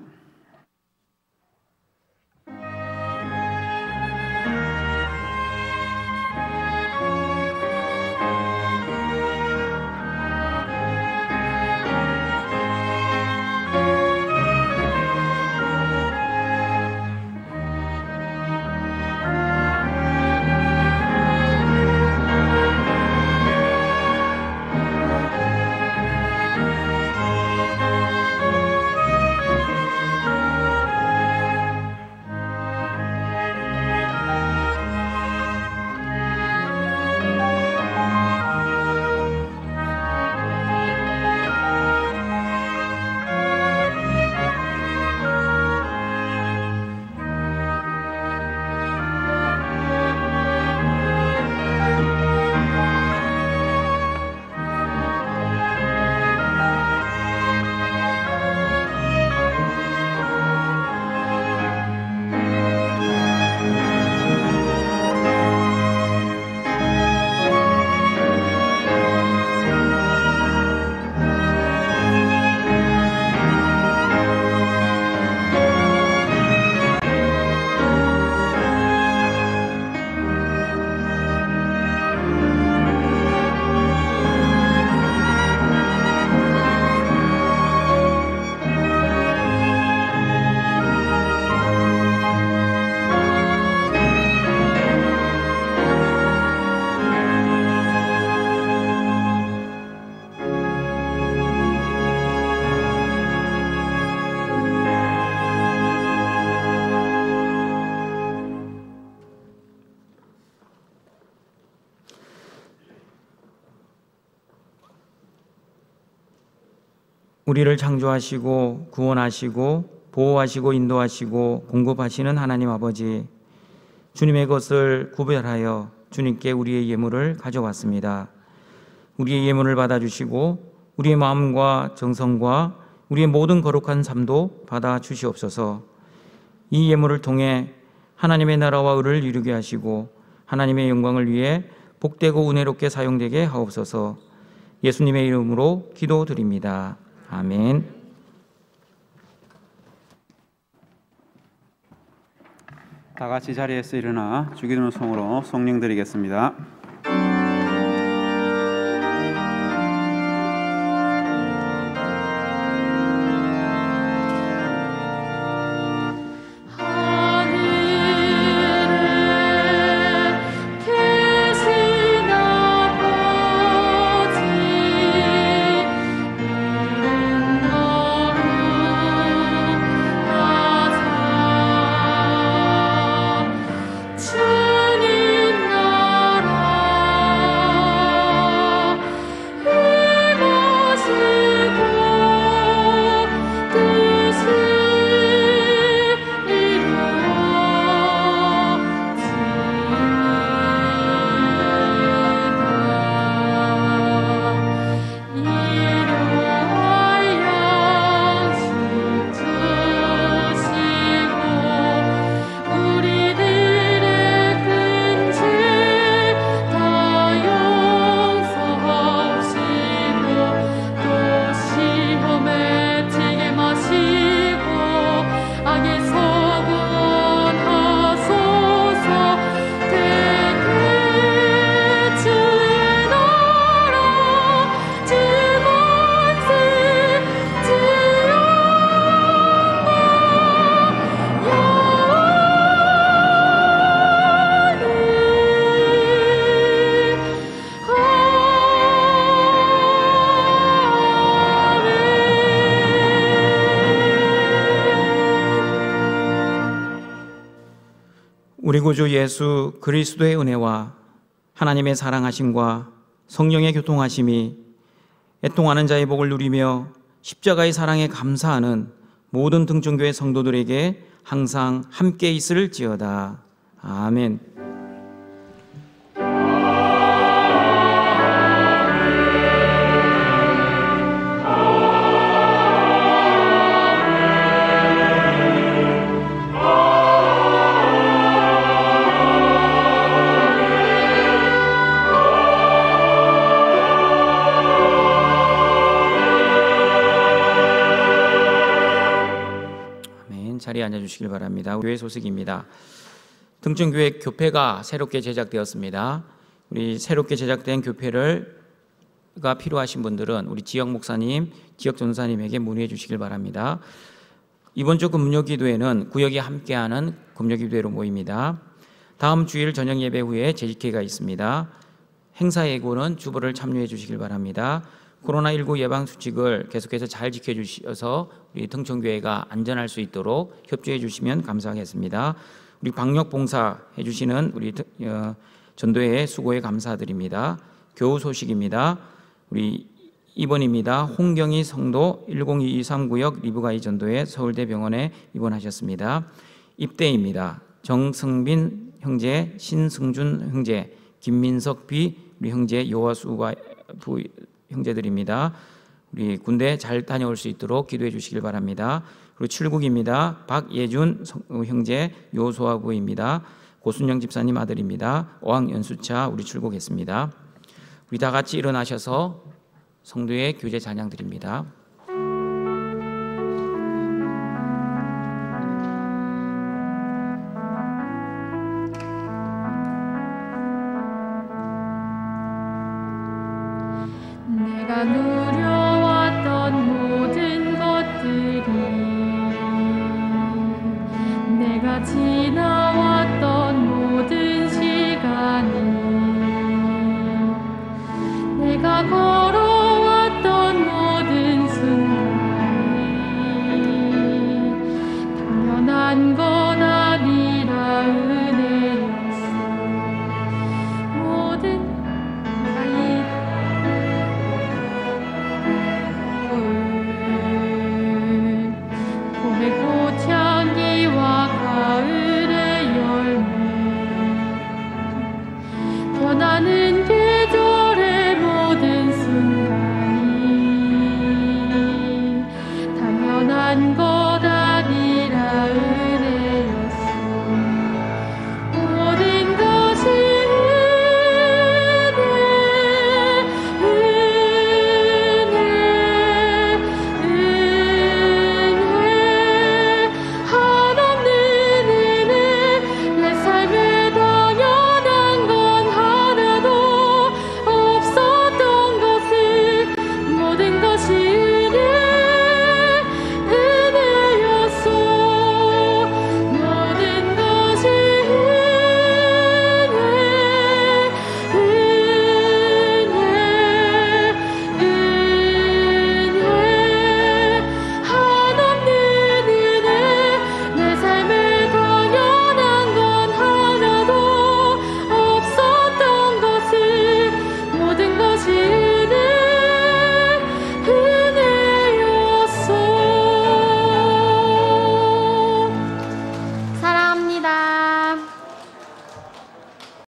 우리를 창조하시고 구원하시고 보호하시고 인도하시고 공급하시는 하나님 아버지, 주님의 것을 구별하여 주님께 우리의 예물을 가져왔습니다. 우리의 예물을 받아주시고 우리의 마음과 정성과 우리의 모든 거룩한 삶도 받아주시옵소서. 이 예물을 통해 하나님의 나라와 의를 이루게 하시고 하나님의 영광을 위해 복되고 은혜롭게 사용되게 하옵소서. 예수님의 이름으로 기도드립니다. 아멘. 다 같이 자리에서 일어나 주기도문 송으로 성령 드리겠습니다. 우리 구주 예수 그리스도의 은혜와 하나님의 사랑하심과 성령의 교통하심이 애통하는 자의 복을 누리며 십자가의 사랑에 감사하는 모든 등촌교회 성도들에게 항상 함께 있을지어다. 아멘. 자리에 앉아주시길 바랍니다. 교회 소식입니다. 등촌교회 교패가 새롭게 제작되었습니다. 우리 새롭게 제작된 교패가 필요하신 분들은 우리 지역 목사님, 지역 전사님에게 문의해 주시길 바랍니다. 이번 주 금요기도회는 구역이 함께하는 금요기도회로 모입니다. 다음 주일 저녁 예배 후에 재직회가 있습니다. 행사 예고는 주보를 참여해 주시길 바랍니다. 코로나19 예방 수칙을 계속해서 잘 지켜주셔서 우리 등촌교회가 안전할 수 있도록 협조해 주시면 감사하겠습니다. 우리 방역 봉사 해주시는 우리 전도회 수고에 감사드립니다. 교우 소식입니다. 우리 2번입니다. 홍경희 성도 10223구역 리브가이 전도회 서울대병원에 입원하셨습니다. 입대입니다. 정승빈 형제, 신승준 형제, 김민석 비 우리 형제 요하수 부 형제들입니다. 우리 군대 잘 다녀올 수 있도록 기도해 주시길 바랍니다. 그리고 출국입니다. 박예준 형제 요소아 부입니다. 고순영 집사님 아들입니다. 어학연수차 우리 출국했습니다. 우리 다 같이 일어나셔서 성도의 교제 찬양 드립니다. 내가 누려왔던 모든 것들이 내가 지나왔던 모든 시간이 내가 걸어왔던 모든 순간이 당연한 것 아니라 은혜였어. 모든 봄의 꽃향기와 가을의 열매 변하는 계절의 모든 순간이 당연한 것